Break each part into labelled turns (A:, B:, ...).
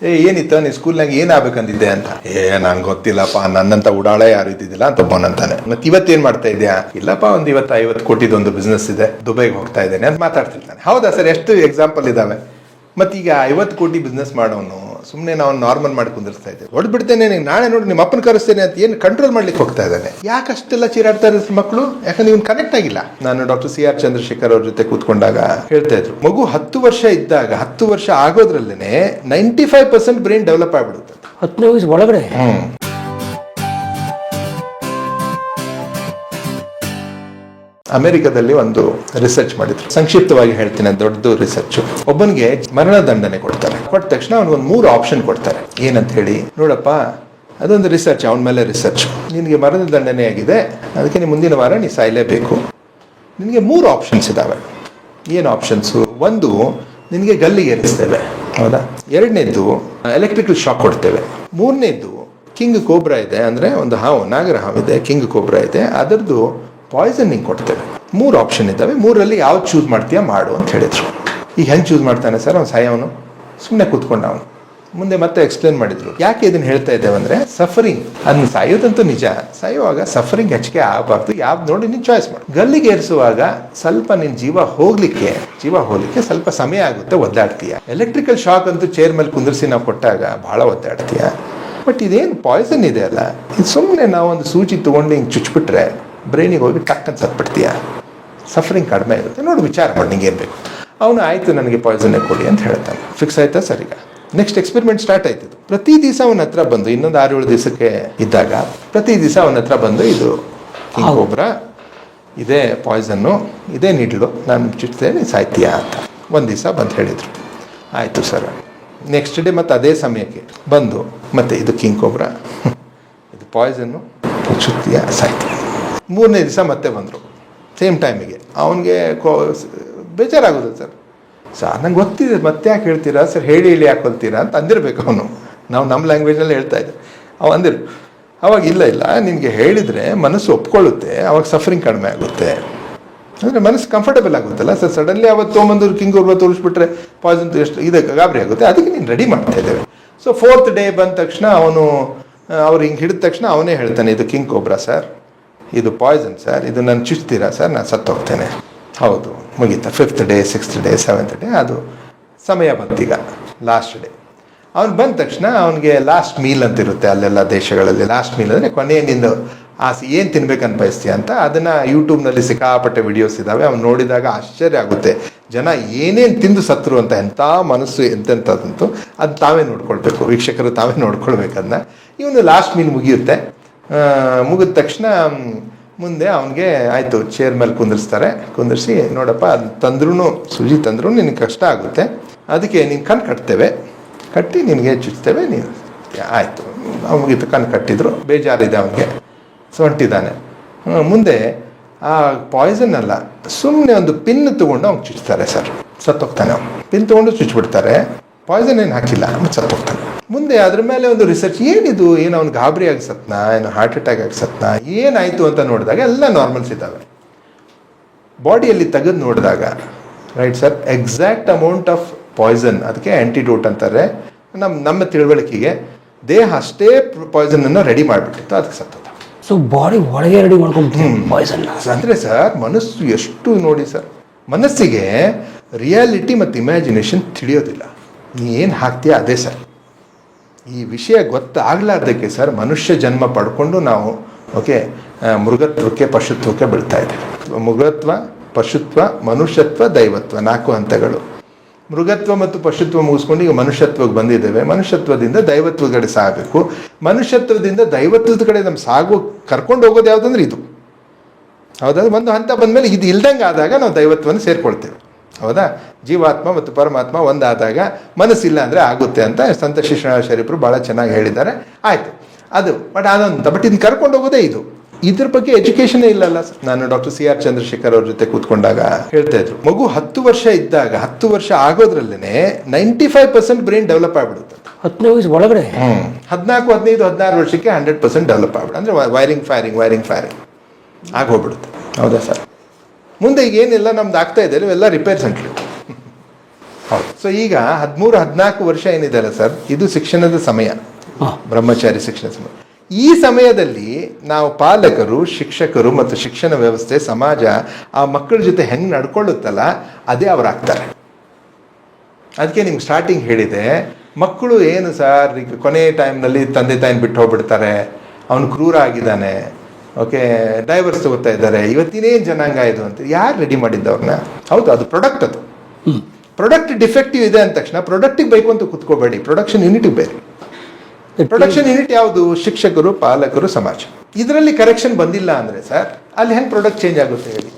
A: ಏನಿತ್ತ ನೀ ಸ್ಕೂಲ್ನಾಗ ಏನಾಗಬೇಕಂದಿದ್ದೆ ಅಂತ. ನಂಗೆ ಗೊತ್ತಿಲ್ಲಪ್ಪ, ನನ್ನಂತ ಉಡಾಳೆ ಯಾರು ಇದ್ದಿದ್ದಿಲ್ಲ ಅಂತ ಒಬ್ಬನಂತಾನೆ. ಮತ್ತೆ ಇವತ್ತೇನ್ ಮಾಡ್ತಾ ಇದೆಯಾ? ಇಲ್ಲಪ್ಪ, ಒಂದು 50 ಕೋಟಿದೊಂದು ಬಿಸ್ನೆಸ್ ಇದೆ, ದುಬೈಗೆ ಹೋಗ್ತಾ ಇದ್ದೇನೆ ಅಂತ ಮಾತಾಡ್ತಿರ್ತಾನೆ. ಹೌದಾ ಸರ್, ಎಷ್ಟು ಎಕ್ಸಾಂಪಲ್ ಇದಾವೆ. ಮತ್ತೀಗ 50 ಕೋಟಿ ಬಿಸ್ನೆಸ್ ಮಾಡೋನು ಸುಮ್ಮನೆ ನಾವು ನಾರ್ಮಲ್ ಮಾಡಿ ಕುಂದಿರ್ಸ್ತಾ ಇದ್ದೇವೆ. ಹೊಡ್ಬಿಡ್ತೇನೆ, ನಾಳೆ ನೋಡಿ ನಿಮ್ಮ ಅಪ್ಪನ ಕರೆಸ್ತೇನೆ ಅಂತ ಏನು ಕಂಟ್ರೋಲ್ ಮಾಡ್ಲಿಕ್ಕೆ ಹೋಗ್ತಾ ಇದ್ದಾನೆ. ಯಾಕಷ್ಟೆಲ್ಲ ಚೀರಾಡ್ತಾ ಇರೋ ಮಕ್ಕಳು? ಯಾಕಂದ್ರೆ ಇವ್ನು ಕನೆಕ್ಟ್ ಆಗಿಲ್ಲ. ನಾನು ಡಾಕ್ಟರ್ CR ಚಂದ್ರಶೇಖರ್ ಅವ್ರ ಜೊತೆ ಕೂತ್ಕೊಂಡಾಗ ಹೇಳ್ತಾ ಇದ್ರು, ಮಗು 10 ವರ್ಷ ಇದ್ದಾಗ 10 ವರ್ಷ ಆಗೋದ್ರಲ್ಲೇನೆ 95% ಬ್ರೈನ್ ಡೆವಲಪ್ ಆಗ್ಬಿಡುತ್ತೆ
B: 10ನೇ ವಯಸ್ಸು ಒಳಗಡೆ.
A: ಅಮೆರಿಕದಲ್ಲಿ ಒಂದು ರಿಸರ್ಚ್ ಮಾಡಿದ್ರು, ಸಂಕ್ಷಿಪ್ತವಾಗಿ ಹೇಳ್ತೀನಿ, ದೊಡ್ಡದು ರಿಸರ್ಚ್. ಒಬ್ಬನಿಗೆ ಮರಣದಂಡನೆ ಕೊಡ್ತಾರೆ. ಕೊಟ್ಟ ತಕ್ಷಣ ಅವನಿಗೊಂದು 3 ಆಪ್ಷನ್ ಕೊಡ್ತಾರೆ. ಏನಂತ ಹೇಳಿ, ನೋಡಪ್ಪ ಅದೊಂದು ರಿಸರ್ಚ್, ಅವನ ಮೇಲೆ ರಿಸರ್ಚ್. ನಿನಗೆ ಮರಣದಂಡನೆ ಆಗಿದೆ, ಅದಕ್ಕೆ ನೀನು ಮುಂದಿನ ವಾರ ನೀನು ಸಾಯಲೇಬೇಕು. ನಿನಗೆ 3 ಆಪ್ಷನ್ಸ್ ಇದಾವೆ. ಏನು ಆಪ್ಷನ್ಸು? ಒಂದು, ನಿನಗೆ ಗಲ್ಲಿಗೆ ಏರಿಸ್ತೇವೆ, ಹೌದಾ? 2ನೇದು ಎಲೆಕ್ಟ್ರಿಕಲ್ ಶಾಕ್ ಕೊಡ್ತೇವೆ. 3ನೇದು ಕಿಂಗ್ ಕೋಬ್ರಾ ಇದೆ, ಅಂದರೆ ಒಂದು ಹಾವು, ನಾಗರ ಹಾವಿದೆ, ಕಿಂಗ್ ಕೋಬ್ರಾ ಇದೆ, ಅದರದ್ದು ಪಾಯ್ಸನಿಂಗ್ ಕೊಡ್ತೇವೆ. 3 ಆಪ್ಷನ್ ಇದ್ದಾವೆ. 3ರಲ್ಲಿ ಯಾವ್ದು ಚೂಸ್ ಮಾಡ್ತೀಯಾ ಮಾಡು ಅಂತ ಹೇಳಿದ್ರು. ಈಗ ಹೆಂಗೆ ಚೂಸ್ ಮಾಡ್ತಾನೆ ಸರ್? ಅವ್ನು ಸಾಯವನು ಸುಮ್ಮನೆ ಕೂತ್ಕೊಂಡ. ಅವನು ಮುಂದೆ ಮತ್ತೆ ಎಕ್ಸ್ಪ್ಲೇನ್ ಮಾಡಿದ್ರು, ಯಾಕೆ ಇದನ್ನು ಹೇಳ್ತಾ ಇದ್ದೇವೆ ಅಂದರೆ, ಸಫರಿಂಗ್, ಅದನ್ನ ಸಾಯೋದಂತೂ ನಿಜ, ಸಾಯುವಾಗ ಸಫರಿಂಗ್ ಹೆಚ್ಚಿಗೆ ಆಗಬಾರ್ದು. ಯಾವ್ದು ನೋಡಿ ನೀನು ಚಾಯ್ಸ್ ಮಾಡು. ಗಲ್ಲಿಗೆ ಏರಿಸುವಾಗ ಸ್ವಲ್ಪ ನಿನ್ನ ಜೀವ ಹೋಗ್ಲಿಕ್ಕೆ ಸ್ವಲ್ಪ ಸಮಯ ಆಗುತ್ತೆ, ಒದ್ದಾಡ್ತೀಯ. ಎಲೆಕ್ಟ್ರಿಕಲ್ ಶಾಕ್ ಅಂತೂ ಚೇರ್ ಮೇಲೆ ಕುಂದಿರಿಸಿ ನಾವು ಕೊಟ್ಟಾಗ ಭಾಳ ಒದ್ದಾಡ್ತೀಯ. ಬಟ್ ಇದೇನು ಪಾಯ್ಸನ್ ಇದೆ ಅಲ್ಲ, ಇದು ಸುಮ್ಮನೆ ನಾವು ಒಂದು ಸೂಜಿ ತೊಗೊಂಡು ಹಿಂಗೆ ಚುಚ್ಚಿಬಿಟ್ರೆ ಬ್ರೈನಿಗೆ ಹೋಗಿ ಟಕ್ ಅಂತ ಸತ್ಬಿಡ್ತೀಯ, ಸಫರಿಂಗ್ ಕಡಿಮೆ ಇರುತ್ತೆ. ನೋಡಿ ವಿಚಾರ ಮಾಡಿ ನಿಂಗೆ ಏನು ಬೇಕು. ಅವನು ಆಯಿತು ನನಗೆ ಪಾಯ್ಸನ್ನೇ ಕೊಡಿ ಅಂತ ಹೇಳ್ತಾನೆ. ಫಿಕ್ಸ್ ಆಯ್ತಾ ಸರ್? ಈಗ ನೆಕ್ಸ್ಟ್ ಎಕ್ಸ್ಪೆರಿಮೆಂಟ್ ಸ್ಟಾರ್ಟ್ ಆಯ್ತು. ಪ್ರತಿ ದಿವಸ ಅವನ ಹತ್ರ ಬಂದು, ಇನ್ನೊಂದು 6-7 ದಿವಸಕ್ಕೆ ಇದ್ದಾಗ ಪ್ರತಿ ದಿವಸ ಅವನ ಹತ್ರ ಬಂದು, ಇದು ಕಿಂಗ್ ಕೋಬ್ರಾ, ಇದೇ ಪಾಯ್ಸನ್ನು, ಇದೇ ನೀಡ್ಲು, ನಾನು ಚುಚ್ತೇನೆ, ಸಾಯ್ತೀಯಾ ಅಂತ ಒಂದು ದಿವಸ ಬಂದು ಹೇಳಿದರು. ಆಯಿತು ಸರ್. ನೆಕ್ಸ್ಟ್ ಡೇ ಮತ್ತೆ ಅದೇ ಸಮಯಕ್ಕೆ ಬಂದು, ಮತ್ತೆ ಇದು ಕಿಂಗ್ ಕೋಬ್ರಾ, ಇದು ಪಾಯ್ಸನ್ನು, ಚುಚ್ತೀಯಾ, ಸಾಯ್ತೀಯ. 3ನೇ ದಿವಸ ಮತ್ತೆ ಬಂದರು, ಸೇಮ್ ಟೈಮಿಗೆ. ಅವನಿಗೆ ಬೇಜಾರಾಗೋದು, ಸರ್ ನಂಗೆ ಗೊತ್ತಿದೆ, ಮತ್ತೆ ಯಾಕೆ ಹೇಳ್ತೀರಾ ಸರ್, ಹೇಳಿ ಯಾಕೆ ಕೊಲ್ತೀರಾ ಅಂತ ಅಂದಿರ್ಬೇಕು ಅವನು. ನಾವು ನಮ್ಮ ಲ್ಯಾಂಗ್ವೇಜ್ನಲ್ಲಿ ಹೇಳ್ತಾ ಇದ್ದೆ. ಅವ ಅಂದಿರು, ಅವಾಗ ಇಲ್ಲ ನಿನಗೆ ಹೇಳಿದರೆ ಮನಸ್ಸು ಒಪ್ಕೊಳ್ಳುತ್ತೆ, ಅವಾಗ ಸಫರಿಂಗ್ ಕಡಿಮೆ ಆಗುತ್ತೆ, ಅಂದರೆ ಮನಸ್ಸು ಕಂಫರ್ಟಬಲ್ ಆಗುತ್ತಲ್ಲ ಸರ್. ಸಡನ್ಲಿ ಅವತ್ತು ತೊಗೊಂಬಂದು ಕಿಂಗ್ ಕೋಬ್ರಾ ತೋರಿಸ್ಬಿಟ್ರೆ ಪಾಯ್ಸನ್ ಎಷ್ಟು ಇದಕ್ಕೆ ಗಾಬರಿ ಆಗುತ್ತೆ. ಅದಕ್ಕೆ ನೀನು ರೆಡಿ ಮಾಡ್ತಾ ಇದ್ದೇವೆ. ಸೊ 4th ಡೇ ಬಂದ ತಕ್ಷಣ ಅವನು, ಅವ್ರು ಹಿಂಗೆ ಹಿಡಿದ ತಕ್ಷಣ ಅವನೇ ಹೇಳ್ತಾನೆ, ಇದು ಕಿಂಗ್ ಕೋಬ್ರಾ ಸರ್, ಇದು ಪಾಯ್ಸನ್ ಸರ್, ಇದು ನಾನು ಚುಚ್ತೀರಾ ಸರ್, ನಾನು ಸತ್ತೋಗ್ತೇನೆ. ಹೌದು, ಮುಗೀತಾ. 5th day, 6th day, 7th day, ಅದು ಸಮಯ ಬಂತೀಗ ಲಾಸ್ಟ್ ಡೇ. ಅವ್ನು ಬಂದ ತಕ್ಷಣ ಅವನಿಗೆ ಲಾಸ್ಟ್ ಮೀಲ್ ಅಂತ ಇರುತ್ತೆ ಅಲ್ಲೆಲ್ಲ ದೇಶಗಳಲ್ಲಿ. ಲಾಸ್ಟ್ ಮೀಲ್ ಅಂದರೆ ಕೊನೆಯ ನಿಂದು ಆಸೆ ಏನು ತಿನ್ಬೇಕಂತ ಬಯಸ್ತೀಯ ಅಂತ. ಅದನ್ನು ಯೂಟ್ಯೂಬ್ನಲ್ಲಿ ಸಿಕ್ಕಾಪಟ್ಟೆ ವಿಡಿಯೋಸ್ ಇದ್ದಾವೆ. ಅವ್ನು ನೋಡಿದಾಗ ಆಶ್ಚರ್ಯ ಆಗುತ್ತೆ, ಜನ ಏನೇನು ತಿಂದು ಸತ್ರು ಅಂತ. ಎಂಥ ಮನಸ್ಸು ಎಂತೆಂಥದ್ದಂತೂ ಅದು ತಾವೇ ನೋಡ್ಕೊಳ್ಬೇಕು, ವೀಕ್ಷಕರು ತಾವೇ ನೋಡ್ಕೊಳ್ಬೇಕು. ಅದನ್ನ ಇವನು ಲಾಸ್ಟ್ ಮೀಲ್ ಮುಗಿಯುತ್ತೆ. ಮುಗಿದ ತಕ್ಷಣ ಮುಂದೆ ಅವನಿಗೆ ಆಯಿತು, ಚೇರ್ ಮೇಲೆ ಕುಂದಿರಿಸಿ, ನೋಡಪ್ಪ ಅದು ತಂದ್ರೂ, ಸೂಜಿ ತಂದ್ರೂ ನಿನಗೆ ಕಷ್ಟ ಆಗುತ್ತೆ, ಅದಕ್ಕೆ ನೀನು ಕಣ್ಣು ಕಟ್ತೇವೆ, ಕಟ್ಟಿ ನಿನಗೆ ಚುಚ್ತೇವೆ, ನೀನು ಆಯಿತು. ಮುಗೀತು, ಕಣ್ಣು ಕಟ್ಟಿದ್ರು. ಬೇಜಾರಿದೆ ಅವನಿಗೆ, ಹೊಂಟಿದ್ದಾನೆ. ಮುಂದೆ ಆ ಪಾಯ್ಸನ್ ಅಲ್ಲ, ಸುಮ್ಮನೆ ಒಂದು ಪಿನ್ ತೊಗೊಂಡು ಅವ್ನು ಚುಚ್ತಾರೆ ಸರ್, ಸತ್ತೋಗ್ತಾನೆ. ಅವನು ಪಿನ್ ತೊಗೊಂಡು ಚುಚ್ಚಿಬಿಡ್ತಾರೆ, ಪಾಯ್ಸನ್ ಏನು ಹಾಕಿಲ್ಲ, ಸತ್ತೋಗ್ತಾನೆ. ಮುಂದೆ ಅದ್ರ ಮೇಲೆ ಒಂದು ರಿಸರ್ಚ್, ಏನಿದು, ಏನು ಅವ್ನು ಗಾಬರಿ ಆಗಿ ಸತ್ನಾ, ಏನು ಹಾರ್ಟ್ ಅಟ್ಯಾಕ್ ಆಗಿ ಸತ್ನಾ, ಏನಾಯಿತು ಅಂತ ನೋಡಿದಾಗ ಎಲ್ಲ ನಾರ್ಮಲ್ಸ್ ಇದ್ದಾವೆ. ಬಾಡಿಯಲ್ಲಿ ತೆಗೆದು ನೋಡಿದಾಗ, right sir, exact amount of poison, ಅದಕ್ಕೆ ಆ್ಯಂಟಿಡೋಟ್ ಅಂತಾರೆ. ನಮ್ಮ ತಿಳುವಳಿಕೆಗೆ ದೇಹ ಅಷ್ಟೇ ಪಾಯ್ಸನನ್ನು ರೆಡಿ ಮಾಡಿಬಿಟ್ಟಿತ್ತು, ಅದಕ್ಕೆ ಸತ್ತದ.
B: ಸೊ ಬಾಡಿ ಒಳಗೆ ರೆಡಿ ಮಾಡ್ಕೊಂಡ್ಬಿಡ್ತೀವಿ ಪಾಯ್ಸನ್
A: ಅಂದರೆ ಸರ್, ಮನಸ್ಸು ಎಷ್ಟು ನೋಡಿ ಸರ್, ಮನಸ್ಸಿಗೆ ರಿಯಾಲಿಟಿ ಮತ್ತು ಇಮ್ಯಾಜಿನೇಷನ್ ತಿಳಿಯೋದಿಲ್ಲ. ನೀ ಏನು ಹಾಕ್ತೀಯ ಅದೇ ಸರ್. ಈ ವಿಷಯ ಗೊತ್ತಾಗಲಾರ್ದಕ್ಕೆ ಸರ್ ಮನುಷ್ಯ ಜನ್ಮ ಪಡ್ಕೊಂಡು ನಾವು ಮೃಗತ್ವಕ್ಕೆ ಪಶುತ್ವಕ್ಕೆ ಬೀಳ್ತಾ ಇದ್ದೇವೆ. ಮೃಗತ್ವ, ಪಶುತ್ವ, ಮನುಷ್ಯತ್ವ, ದೈವತ್ವ, 4 ಹಂತಗಳು. ಮೃಗತ್ವ ಮತ್ತು ಪಶುತ್ವ ಮುಗಿಸ್ಕೊಂಡು ಈಗ ಮನುಷ್ಯತ್ವಕ್ಕೆ ಬಂದಿದ್ದೇವೆ. ಮನುಷ್ಯತ್ವದಿಂದ ದೈವತ್ವದ ಕಡೆ ಸಾಗಬೇಕು. ಮನುಷ್ಯತ್ವದಿಂದ ದೈವತ್ವದ ಕಡೆ ನಮ್ಮ ಕರ್ಕೊಂಡು ಹೋಗೋದು ಯಾವುದಂದ್ರೆ ಇದು, ಹೌದಾ? ಒಂದು ಹಂತ ಬಂದಮೇಲೆ ಇದು ಇಲ್ದಂಗೆ ಆದಾಗ ನಾವು ದೈವತ್ವವನ್ನು ಸೇರ್ಕೊಳ್ತೇವೆ, ಹೌದಾ? ಜೀವಾತ್ಮ ಮತ್ತು ಪರಮಾತ್ಮ ಒಂದಾದಾಗ ಮನಸ್ಸಿಲ್ಲ ಅಂದರೆ ಆಗುತ್ತೆ ಅಂತ ಸಂತ ಶಿವಶರಣರು ಭಾಳ ಚೆನ್ನಾಗಿ ಹೇಳಿದ್ದಾರೆ. ಆಯಿತು, ಅದು ಬಟ್ ಇದನ್ನು ಕರ್ಕೊಂಡು ಹೋಗೋದೇ ಇದು. ಇದ್ರ ಬಗ್ಗೆ ಎಜುಕೇಷನ್ ಇಲ್ಲಲ್ಲ. ನಾನು ಡಾಕ್ಟರ್ CR ಚಂದ್ರಶೇಖರ್ ಅವ್ರ ಜೊತೆ ಕೂತ್ಕೊಂಡಾಗ ಹೇಳ್ತಾ ಇದ್ರು, ಮಗು 10 ವರ್ಷ ಇದ್ದಾಗ 10 ವರ್ಷ ಆಗೋದ್ರಲ್ಲೇನೆ 95% ಬ್ರೈನ್ ಡೆವಲಪ್ ಆಗ್ಬಿಡುತ್ತೆ
B: 10ನೇ ವಯಸ್ಸು ಒಳಗಡೆ.
A: 14, 15, 16 ವರ್ಷಕ್ಕೆ 100% ಡೆವಲಪ್ ಆಗ್ಬಿಡುತ್ತೆ. ಅಂದರೆ ವೈರಿಂಗ್ ಫೈರಿಂಗ್ ಆಗೋಗ್ಬಿಡುತ್ತೆ, ಹೌದಾ ಸರ್? ಮುಂದೆ ಈಗ ಏನೆಲ್ಲ ನಮ್ದು ಆಗ್ತಾ ಇದೆ, ಇವೆಲ್ಲ ರಿಪೇರ್ ಸೆಂಟ್ರು. ಹೌದು. ಸೊ ಈಗ 13-14 ವರ್ಷ ಏನಿದೆ ಅಲ್ಲ ಸರ್, ಇದು ಶಿಕ್ಷಣದ ಸಮಯ, ಬ್ರಹ್ಮಚಾರಿ ಶಿಕ್ಷಣ ಸಮಯ. ಈ ಸಮಯದಲ್ಲಿ ನಾವು ಪಾಲಕರು, ಶಿಕ್ಷಕರು ಮತ್ತು ಶಿಕ್ಷಣ ವ್ಯವಸ್ಥೆ, ಸಮಾಜ ಆ ಮಕ್ಕಳ ಜೊತೆ ಹೆಂಗೆ ನಡ್ಕೊಳ್ಳುತ್ತಲ್ಲ ಅದೇ ಅವರಾಗ್ತಾರೆ. ಅದಕ್ಕೆ ನಿಮ್ಗೆ ಸ್ಟಾರ್ಟಿಂಗ್ ಹೇಳಿದೆ, ಮಕ್ಕಳು ಏನು ಸರ್ ಈಗ ಕೊನೆ ಟೈಮ್ನಲ್ಲಿ ತಂದೆ ತಾಯಿನ ಬಿಟ್ಟು ಹೋಗ್ಬಿಡ್ತಾರೆ, ಅವನು ಕ್ರೂರ ಆಗಿದ್ದಾನೆ, ಓಕೆ ಡೈವರ್ಸ್ ತಗೋತಾ ಇದ್ದಾರೆ, ಇವತ್ತಿನೇನು ಜನಾಂಗ ಇದು ಅಂತ ಯಾರು ರೆಡಿ ಮಾಡಿದ್ದವ್ರನ್ನ? ಹೌದು, ಅದು ಪ್ರಾಡಕ್ಟ್. ಅದು ಪ್ರಾಡಕ್ಟ್ ಡಿಫೆಕ್ಟಿವ್ ಇದೆ ಅಂದ ತಕ್ಷಣ ಪ್ರಾಡಕ್ಟಿಗೆ ಬೇಕು ಅಂತ ಕುತ್ಕೋಬೇಡಿ, ಪ್ರೊಡಕ್ಷನ್ ಯೂನಿಟಿಗೆ ಬೇರೆ. ಪ್ರೊಡಕ್ಷನ್ ಯೂನಿಟ್ ಯಾವುದು? ಶಿಕ್ಷಕರು, ಪಾಲಕರು, ಸಮಾಜ. ಇದರಲ್ಲಿ ಕರೆಕ್ಷನ್ ಬಂದಿಲ್ಲ ಅಂದರೆ ಸರ್ ಅಲ್ಲಿ ಹೆಂಗೆ ಪ್ರಾಡಕ್ಟ್ ಚೇಂಜ್ ಆಗುತ್ತೆ ಹೇಳಿ?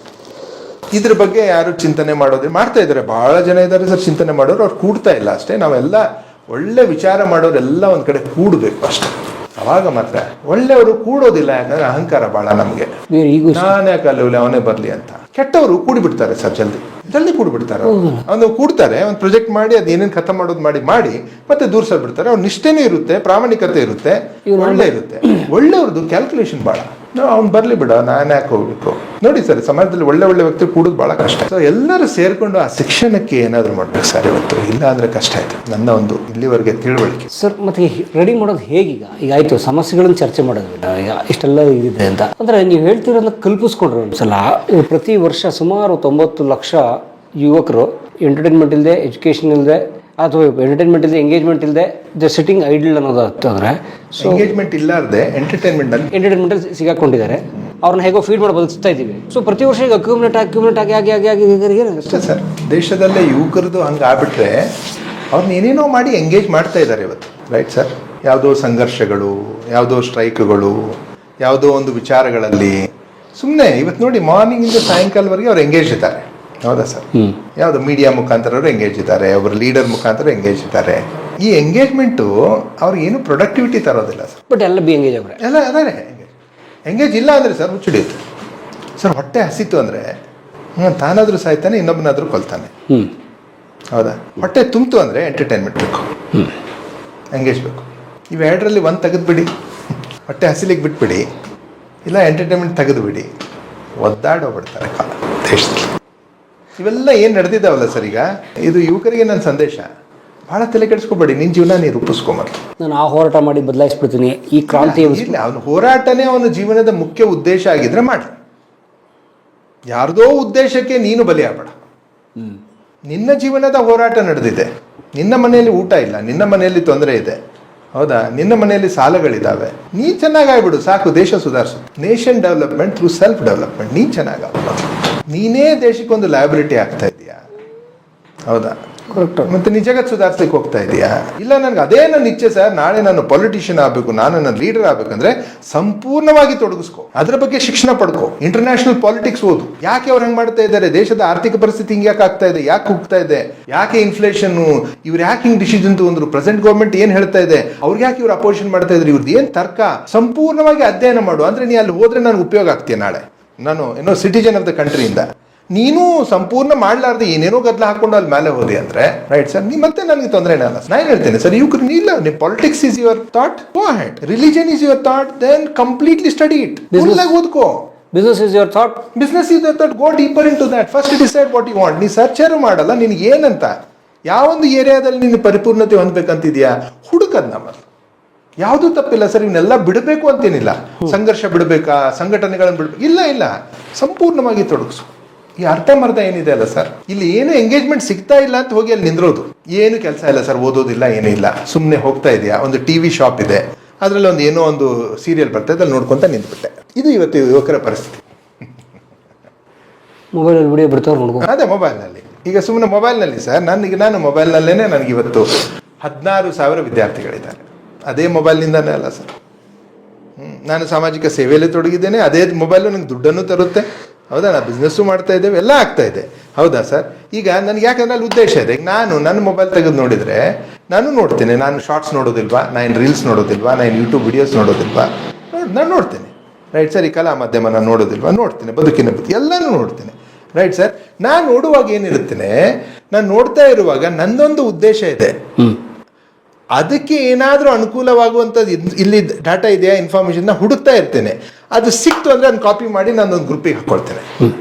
A: ಇದ್ರ ಬಗ್ಗೆ ಯಾರು ಚಿಂತನೆ ಮಾಡೋದು ಮಾಡ್ತಾ ಇದ್ದಾರೆ, ಬಹಳ ಜನ ಇದ್ದಾರೆ ಸರ್ ಚಿಂತನೆ ಮಾಡೋರು, ಅವ್ರು ಕೂಡ್ತಾ ಇಲ್ಲ ಅಷ್ಟೇ. ನಾವೆಲ್ಲ ಒಳ್ಳೆ ವಿಚಾರ ಮಾಡೋರೆಲ್ಲ ಒಂದು ಕಡೆ ಕೂಡಬೇಕು ಅಷ್ಟೇ, ಅವಾಗ ಮಾತ್ರ. ಒಳ್ಳೆಯವರು ಕೂಡೋದಿಲ್ಲ, ಯಾಕಂದ್ರೆ ಅಹಂಕಾರ ಭಾಳ ನಮಗೆ, ನಾನೇ ಕಲ್ಲೂಲಿ ಅವನೇ ಬರಲಿ ಅಂತ. ಕೆಟ್ಟವರು ಕೂಡಿಬಿಡ್ತಾರೆ ಸರ್, ಜಲ್ದಿ ಕೂಡಿಬಿಡ್ತಾರೆ. ಅವನು ಕೂಡ್ತಾರೆ, ಒಂದು ಪ್ರೊಜೆಕ್ಟ್ ಮಾಡಿ ಅದು ಏನೇನು ಖತ ಮಾಡೋದು ಮಾಡಿ ಮತ್ತೆ ದೂರ ಸರಿಬಿಡ್ತಾರೆ. ಅವ್ರ ನಿಷ್ಠೆನೂ ಇರುತ್ತೆ, ಪ್ರಾಮಾಣಿಕತೆ ಇರುತ್ತೆ, ಒಳ್ಳೆ ಇರುತ್ತೆ. ಒಳ್ಳೆಯವ್ರದ್ದು ಕ್ಯಾಲ್ಕುಲೇಷನ್ ಭಾಳ. ಅವ್ನು ಬರಲಿ ಬಿಡ, ನಾನು ಯಾಕೆ ಹೋಗ್ಬೇಕು? ನೋಡಿ ಸರ್, ಸಮಾಜದಲ್ಲಿ ಒಳ್ಳೆ ವ್ಯಕ್ತಿ ಕೂಡೋದು ಭಾಳ ಕಷ್ಟ. ಸೊ ಎಲ್ಲರೂ ಸೇರ್ಕೊಂಡು ಆ ಶಿಕ್ಷಣಕ್ಕೆ ಏನಾದರೂ ಮಾಡ್ಬೇಕು ಸರ್ ಇವತ್ತು, ಇಲ್ಲ ಅಂದರೆ ಕಷ್ಟ ಆಯ್ತು. ನನ್ನ ಒಂದು ಇಲ್ಲಿವರೆಗೆ ತಿಳುವಳಿಕೆ
B: ಸರ್. ಮತ್ತೆ ರೆಡಿ ಮಾಡೋದು ಹೇಗೀಗ? ಈಗ ಆಯ್ತು, ಸಮಸ್ಯೆಗಳನ್ನು ಚರ್ಚೆ ಮಾಡೋದು ಈಗ ಇಷ್ಟೆಲ್ಲ ಇದೆ ಅಂತ ಅಂದ್ರೆ ನೀವು ಹೇಳ್ತಿರೋದನ್ನ ಕಲ್ಪಿಸ್ಕೊಂಡ್ರೆ ಒಂದ್ಸಲ, ಪ್ರತಿ ವರ್ಷ ಸುಮಾರು 90 ಲಕ್ಷ ಯುವಕರು ಎಂಟರ್ಟೈನ್ಮೆಂಟ್ ಇಲ್ಲದೆ, ಎಜುಕೇಷನ್ ಇಲ್ಲದೆ, ಅಥವಾ ಎಂಟರ್ಟೈನ್ಮೆಂಟ್ ಇಲ್ಲದೆ, ಎಂಗೇಜ್ಮೆಂಟ್ ಇಲ್ಲದೆ, ದ ಸಿಟ್ಟಿಂಗ್ ಐಡಲ್ ಅನ್ನೋದು ಅಂತಂದ್ರೆ, ಸೊ
A: ಎಂಗೇಜ್ಮೆಂಟ್ ಇಲ್ಲಾರ್ದೆ ಎಂಟರ್ಟೈನ್ಮೆಂಟ್
B: ಸಿಗಾಕೊಂಡಿದ್ದಾರೆ. ಅವ್ರನ್ನ ಹೇಗೋ ಫೀಡ್ ಮಾಡಿ ಬದುಕ್ತಾ ಇದ್ದೀವಿ. ಸೊ ಪ್ರತಿ ವರ್ಷ ಈಗ ಅಕ್ಯುಮಿಲೇಟ್ ಆಗಿ
A: ಅಷ್ಟೇ ಸರ್. ದೇಶದಲ್ಲೇ ಯುವಕರದು ಹಂಗೆ ಆಗ್ಬಿಟ್ರೆ ಅವ್ರನ್ನ ಏನೇನೋ ಮಾಡಿ ಎಂಗೇಜ್ ಮಾಡ್ತಾ ಇದ್ದಾರೆ ಇವತ್ತು, ರೈಟ್ ಸರ್? ಯಾವುದೋ ಸಂಘರ್ಷಗಳು, ಯಾವುದೋ ಸ್ಟ್ರೈಕ್ಗಳು, ಯಾವುದೋ ಒಂದು ವಿಚಾರಗಳಲ್ಲಿ ಸುಮ್ಮನೆ ಇವತ್ತು ನೋಡಿ ಮಾರ್ನಿಂಗಿಂದ ಸಾಯಂಕಾಲವರೆಗೆ ಅವ್ರು ಎಂಗೇಜ್ ಇದ್ದಾರೆ, ಹೌದಾ ಸರ್? ಯಾವುದು ಮೀಡಿಯಾ ಮುಖಾಂತರ ಅವರು ಎಂಗೇಜ್ ಇದ್ದಾರೆ, ಒಬ್ಬರು ಲೀಡರ್ ಮುಖಾಂತರ ಎಂಗೇಜ್ ಇದ್ದಾರೆ. ಈ ಎಂಗೇಜ್ಮೆಂಟು ಅವ್ರಿಗೆ ಏನು ಪ್ರೊಡಕ್ಟಿವಿಟಿ ತರೋದಿಲ್ಲ ಸರ್.
B: ಬಟ್ ಎಲ್ಲ ಬಿ ಎಂಗೇಜ್ ಅವರೇ
A: ಎಲ್ಲ ಅದೇ ಎಂಗೇಜ್ ಇಲ್ಲ ಅಂದರೆ ಸರ್ ಹುಚ್ಚಿಡಿಯುತ್ತೆ ಸರ್. ಹೊಟ್ಟೆ ಹಸಿತು ಅಂದರೆ ತಾನಾದರೂ ಸಾಯ್ತಾನೆ, ಇನ್ನೊಬ್ಬನಾದರೂ ಕೊಲ್ತಾನೆ, ಹೌದಾ? ಹೊಟ್ಟೆ ತುಂಬಿತು ಅಂದರೆ ಎಂಟರ್ಟೈನ್ಮೆಂಟ್ ಬೇಕು, ಎಂಗೇಜ್ ಬೇಕು. ಇವೆರಡರಲ್ಲಿ ಒಂದು ತೆಗೆದುಬಿಡಿ, ಹೊಟ್ಟೆ ಹಸಿಲಿಗೆ ಬಿಟ್ಬಿಡಿ, ಇಲ್ಲ ಎಂಟರ್ಟೈನ್ಮೆಂಟ್ ತೆಗೆದುಬಿಡಿ, ಒದ್ದಾಡೋಗ್ಬಿಡ್ತಾರೆ ಕಾಲ ದೇಶದಲ್ಲಿ. ಇವೆಲ್ಲ ಏನು ನಡೆದಿದ್ದಾವಲ್ಲ ಸರ್ ಈಗ, ಇದು ಯುವಕರಿಗೆ ನನ್ನ ಸಂದೇಶ. ಭಾಳ ತಲೆ ಕೆಡಿಸ್ಕೊಬೇಡಿ, ನಿನ್ನ ಜೀವನ ನೀನು ರೂಪಿಸ್ಕೊಂಬರ್ತು.
B: ನಾನು ಆ ಹೋರಾಟ ಮಾಡಿ ಬದಲಾಯಿಸ್ಬಿಡ್ತೀನಿ, ಈ ಕ್ರಾಂತಿ
A: ಇಲ್ಲ, ಅವನ ಹೋರಾಟನೇ ಅವನ ಜೀವನದ ಮುಖ್ಯ ಉದ್ದೇಶ ಆಗಿದ್ರೆ ಮಾಡಿ. ಯಾರ್ದೋ ಉದ್ದೇಶಕ್ಕೆ ನೀನು ಬಲಿ ಆಗಬೇಡ. ನಿನ್ನ ಜೀವನದ ಹೋರಾಟ ನಡೆದಿದೆ, ನಿನ್ನ ಮನೆಯಲ್ಲಿ ಊಟ ಇಲ್ಲ, ನಿನ್ನ ಮನೆಯಲ್ಲಿ ತೊಂದರೆ ಇದೆ, ಹೌದಾ? ನಿನ್ನ ಮನೆಯಲ್ಲಿ ಸಾಲಗಳಿದ್ದಾವೆ, ನೀ ಚೆನ್ನಾಗಾಗ್ಬಿಡು ಸಾಕು, ದೇಶ ಸುಧಾರಿಸು. Nation development through self development. ನೀನು ಚೆನ್ನಾಗಾಗ್ಬೋದು, ನೀನೇ ದೇಶಕ್ಕೊಂದು ಲಯಬಿಲಿಟಿ ಆಗ್ತಾ ಇದೆಯಾ, ಹೌದಾ?
B: ಕರೆಕ್ಟ್.
A: ಮತ್ತೆ ನೀ ಜಗತ್ತು ಸುಧಾರಿಸ್ಲಿಕ್ಕೆ ಹೋಗ್ತಾ ಇದೆಯಾ? ಇಲ್ಲ, ನನಗೆ ಅದೇ ನನ್ನ ಇಚ್ಛೆ ಸರ್, ನಾಳೆ ನಾನು ಪೊಲಿಟಿಷಿಯನ್ ಆಗಬೇಕು, ನಾನು ನನ್ನ ಲೀಡರ್ ಆಗಬೇಕಂದ್ರೆ ಸಂಪೂರ್ಣವಾಗಿ ತೊಡಗಿಸ್ಕೋ, ಅದ್ರ ಬಗ್ಗೆ ಶಿಕ್ಷಣ ಪಡ್ಕೋ, ಇಂಟರ್ನ್ಯಾಷನಲ್ ಪಾಲಿಟಿಕ್ಸ್ ಓದು. ಯಾಕೆ ಅವ್ರು ಹಂಗೆ ಮಾಡ್ತಾ ಇದ್ದಾರೆ, ದೇಶದ ಆರ್ಥಿಕ ಪರಿಸ್ಥಿತಿ ಹಿಂಗೆ ಯಾಕೆ ಆಗ್ತಾ ಇದೆ, ಯಾಕೆ ಹೋಗ್ತಾ ಇದೆ, ಯಾಕೆ ಇನ್ಫ್ಲೇಷನ್, ಇವ್ರು ಯಾಕೆ ಹಿಂಗೆ ಡಿಸಿಷನ್ ತಗೊಂಡ್ರು, ಪ್ರೆಸೆಂಟ್ ಗೌರ್ಮೆಂಟ್ ಏನು ಹೇಳ್ತಾ ಇದೆ, ಅವ್ರಿಗೆ ಯಾಕೆ ಇವ್ರು ಅಪೋಸಿಷನ್ ಮಾಡ್ತಾ ಇದ್ರು, ಇವ್ರದ್ದು ಏನು ತರ್ಕ, ಸಂಪೂರ್ಣವಾಗಿ ಅಧ್ಯಯನ ಮಾಡು. ಅಂದ್ರೆ ನೀ ಅಲ್ಲಿ ಹೋದ್ರೆ ನನಗೆ ಉಪಯೋಗ ಆಗ್ತೀಯ, ನಾಳೆ ನಾನು ಏನೋ ಸಿಟಿಜನ್ ಆಫ್ ದ ಕಂಟ್ರಿಯಿಂದ. ನೀನು ಸಂಪೂರ್ಣ ಮಾಡ್ಲಾರ್ದೆ ಏನೇನೋ ಗದ್ದಲ ಹಾಕೊಂಡು ಅಲ್ಲಿ ಮೇಲೆ ಹೋದಿ ಅಂದ್ರೆ, ರೈಟ್ ಸರ್, ನೀ ಮತ್ತೆ ನನಗೆ ತೊಂದರೆ ಇಲ್ಲ. ನಾನು ಹೇಳ್ತೇನೆ ಸರ್, ಯುವಕರು ಇಲ್ಲ, ನಿಮ್ಮ politics is your thought, go ahead. Religion is your thought, then completely study it. ಫುಲ್ಲಾಗಿ ಓದ್ಕೋ.
B: Business is your thought,
A: business is your thought, go deeper in to that. First decide what you want. ನೀ ಸರ್ಚರು ಮಾಡಲ್ಲ, ನಿನ್ಗೆ ಏನಂತ, ಯಾವೊಂದು ಏರಿಯಾದಲ್ಲಿ ನೀನು ಪರಿಪೂರ್ಣತೆ ಹೊಂದಬೇಕಂತಿದ್ಯಾ, ಹುಡುಕದ್ನ ಮೊದಲು. ಯಾವುದೂ ತಪ್ಪಿಲ್ಲ ಸರ್, ಇವನ್ನೆಲ್ಲ ಬಿಡಬೇಕು ಅಂತೇನಿಲ್ಲ. ಸಂಘರ್ಷ ಬಿಡಬೇಕಾ, ಸಂಘಟನೆಗಳನ್ನು ಬಿಡಬೇಕು, ಇಲ್ಲ, ಸಂಪೂರ್ಣವಾಗಿ ತೊಡಗಿಸು. ಈ ಅರ್ಧಮರ್ಧ ಏನಿದೆ ಅಲ್ಲ ಸರ್, ಇಲ್ಲಿ ಏನು ಎಂಗೇಜ್ಮೆಂಟ್ ಸಿಗ್ತಾ ಇಲ್ಲ ಅಂತ ಹೋಗಿ ಅಲ್ಲಿ ನಿಂದ್ರೋದು, ಏನು ಕೆಲಸ ಇಲ್ಲ ಸರ್, ಓದೋದಿಲ್ಲ, ಏನೂ ಇಲ್ಲ, ಸುಮ್ಮನೆ ಹೋಗ್ತಾ ಇದೆಯಾ, ಒಂದು ಟಿವಿ ಶಾಪ್ ಇದೆ, ಅದರಲ್ಲಿ ಒಂದು ಏನೋ ಒಂದು ಸೀರಿಯಲ್ ಬರ್ತಾ ಇದೆ, ಅಲ್ಲಿ ನೋಡ್ಕೊಂತ ನಿಂತ್ಬಿಟ್ಟೆ. ಇದು ಇವತ್ತು ಯುವಕರ ಪರಿಸ್ಥಿತಿ.
B: ಮೊಬೈಲಲ್ಲಿ ವಿಡಿಯೋ ಬಿಡ್ತಾವ್ರು ನೋಡ್ಕೊ.
A: ಅದೇ ಮೊಬೈಲ್ನಲ್ಲಿ, ಈಗ ಸುಮ್ಮನೆ ಮೊಬೈಲ್ನಲ್ಲಿ ಸರ್, ನಾನು ಮೊಬೈಲ್ನಲ್ಲೇ ನನಗೆ ಇವತ್ತು 16,000 ವಿದ್ಯಾರ್ಥಿಗಳಿದ್ದಾರೆ. ಅದೇ ಮೊಬೈಲ್ನಿಂದನೇ ಅಲ್ಲ ಸರ್, ನಾನು ಸಾಮಾಜಿಕ ಸೇವೆಯಲ್ಲಿ ತೊಡಗಿದ್ದೇನೆ, ಅದೇ ಮೊಬೈಲು ನನಗೆ ದುಡ್ಡನ್ನು ತರುತ್ತೆ, ಹೌದಾ? ನಾನು ಬಿಸ್ನೆಸ್ಸು ಮಾಡ್ತಾ ಇದ್ದೇವೆ, ಎಲ್ಲ ಆಗ್ತಾ ಇದೆ, ಹೌದಾ ಸರ್? ಈಗ ನನಗೆ ಯಾಕಂದ್ರೆ ಅಲ್ಲಿ ಉದ್ದೇಶ ಇದೆ. ಈಗ ನಾನು ನನ್ನ ಮೊಬೈಲ್ ತೆಗೆದು ನೋಡಿದರೆ ನಾನು ನೋಡ್ತೇನೆ, ನಾನು ಶಾರ್ಟ್ಸ್ ನೋಡೋದಿಲ್ವಾ, ನಾನು ರೀಲ್ಸ್ ನೋಡೋದಿಲ್ವಾ, ನಾನು ಯೂಟ್ಯೂಬ್ ವಿಡಿಯೋಸ್ ನೋಡೋದಿಲ್ವಾ, ನಾನು ನೋಡ್ತೇನೆ, ರೈಟ್ ಸರ್? ಈ ಕಲಾ ಮಾಧ್ಯಮ ನಾನು ನೋಡೋದಿಲ್ವಾ, ನೋಡ್ತೇನೆ, ಬದುಕಿನ ಎಲ್ಲನೂ ನೋಡ್ತೇನೆ, ರೈಟ್ ಸರ್? ನಾನು ನೋಡುವಾಗ ಏನಿರುತ್ತೇನೆ, ನಾನು ನೋಡ್ತಾ ಇರುವಾಗ ನನ್ನೊಂದು ಉದ್ದೇಶ ಇದೆ, ಅದಕ್ಕೆ ಏನಾದರೂ ಅನುಕೂಲವಾಗುವಂಥದ್ದು ಇಲ್ಲಿ ಡಾಟಾ ಇದೆಯಾ, ಇನ್ಫಾರ್ಮೇಷನ್ನ ಹುಡುಕ್ತಾ ಇರ್ತೇನೆ. ಅದು ಸಿಕ್ತು ಅಂದರೆ ಅದನ್ನು ಕಾಪಿ ಮಾಡಿ ನಾನೊಂದು ಗ್ರೂಪಿಗೆ ಹಾಕ್ಕೊಳ್ತೇನೆ,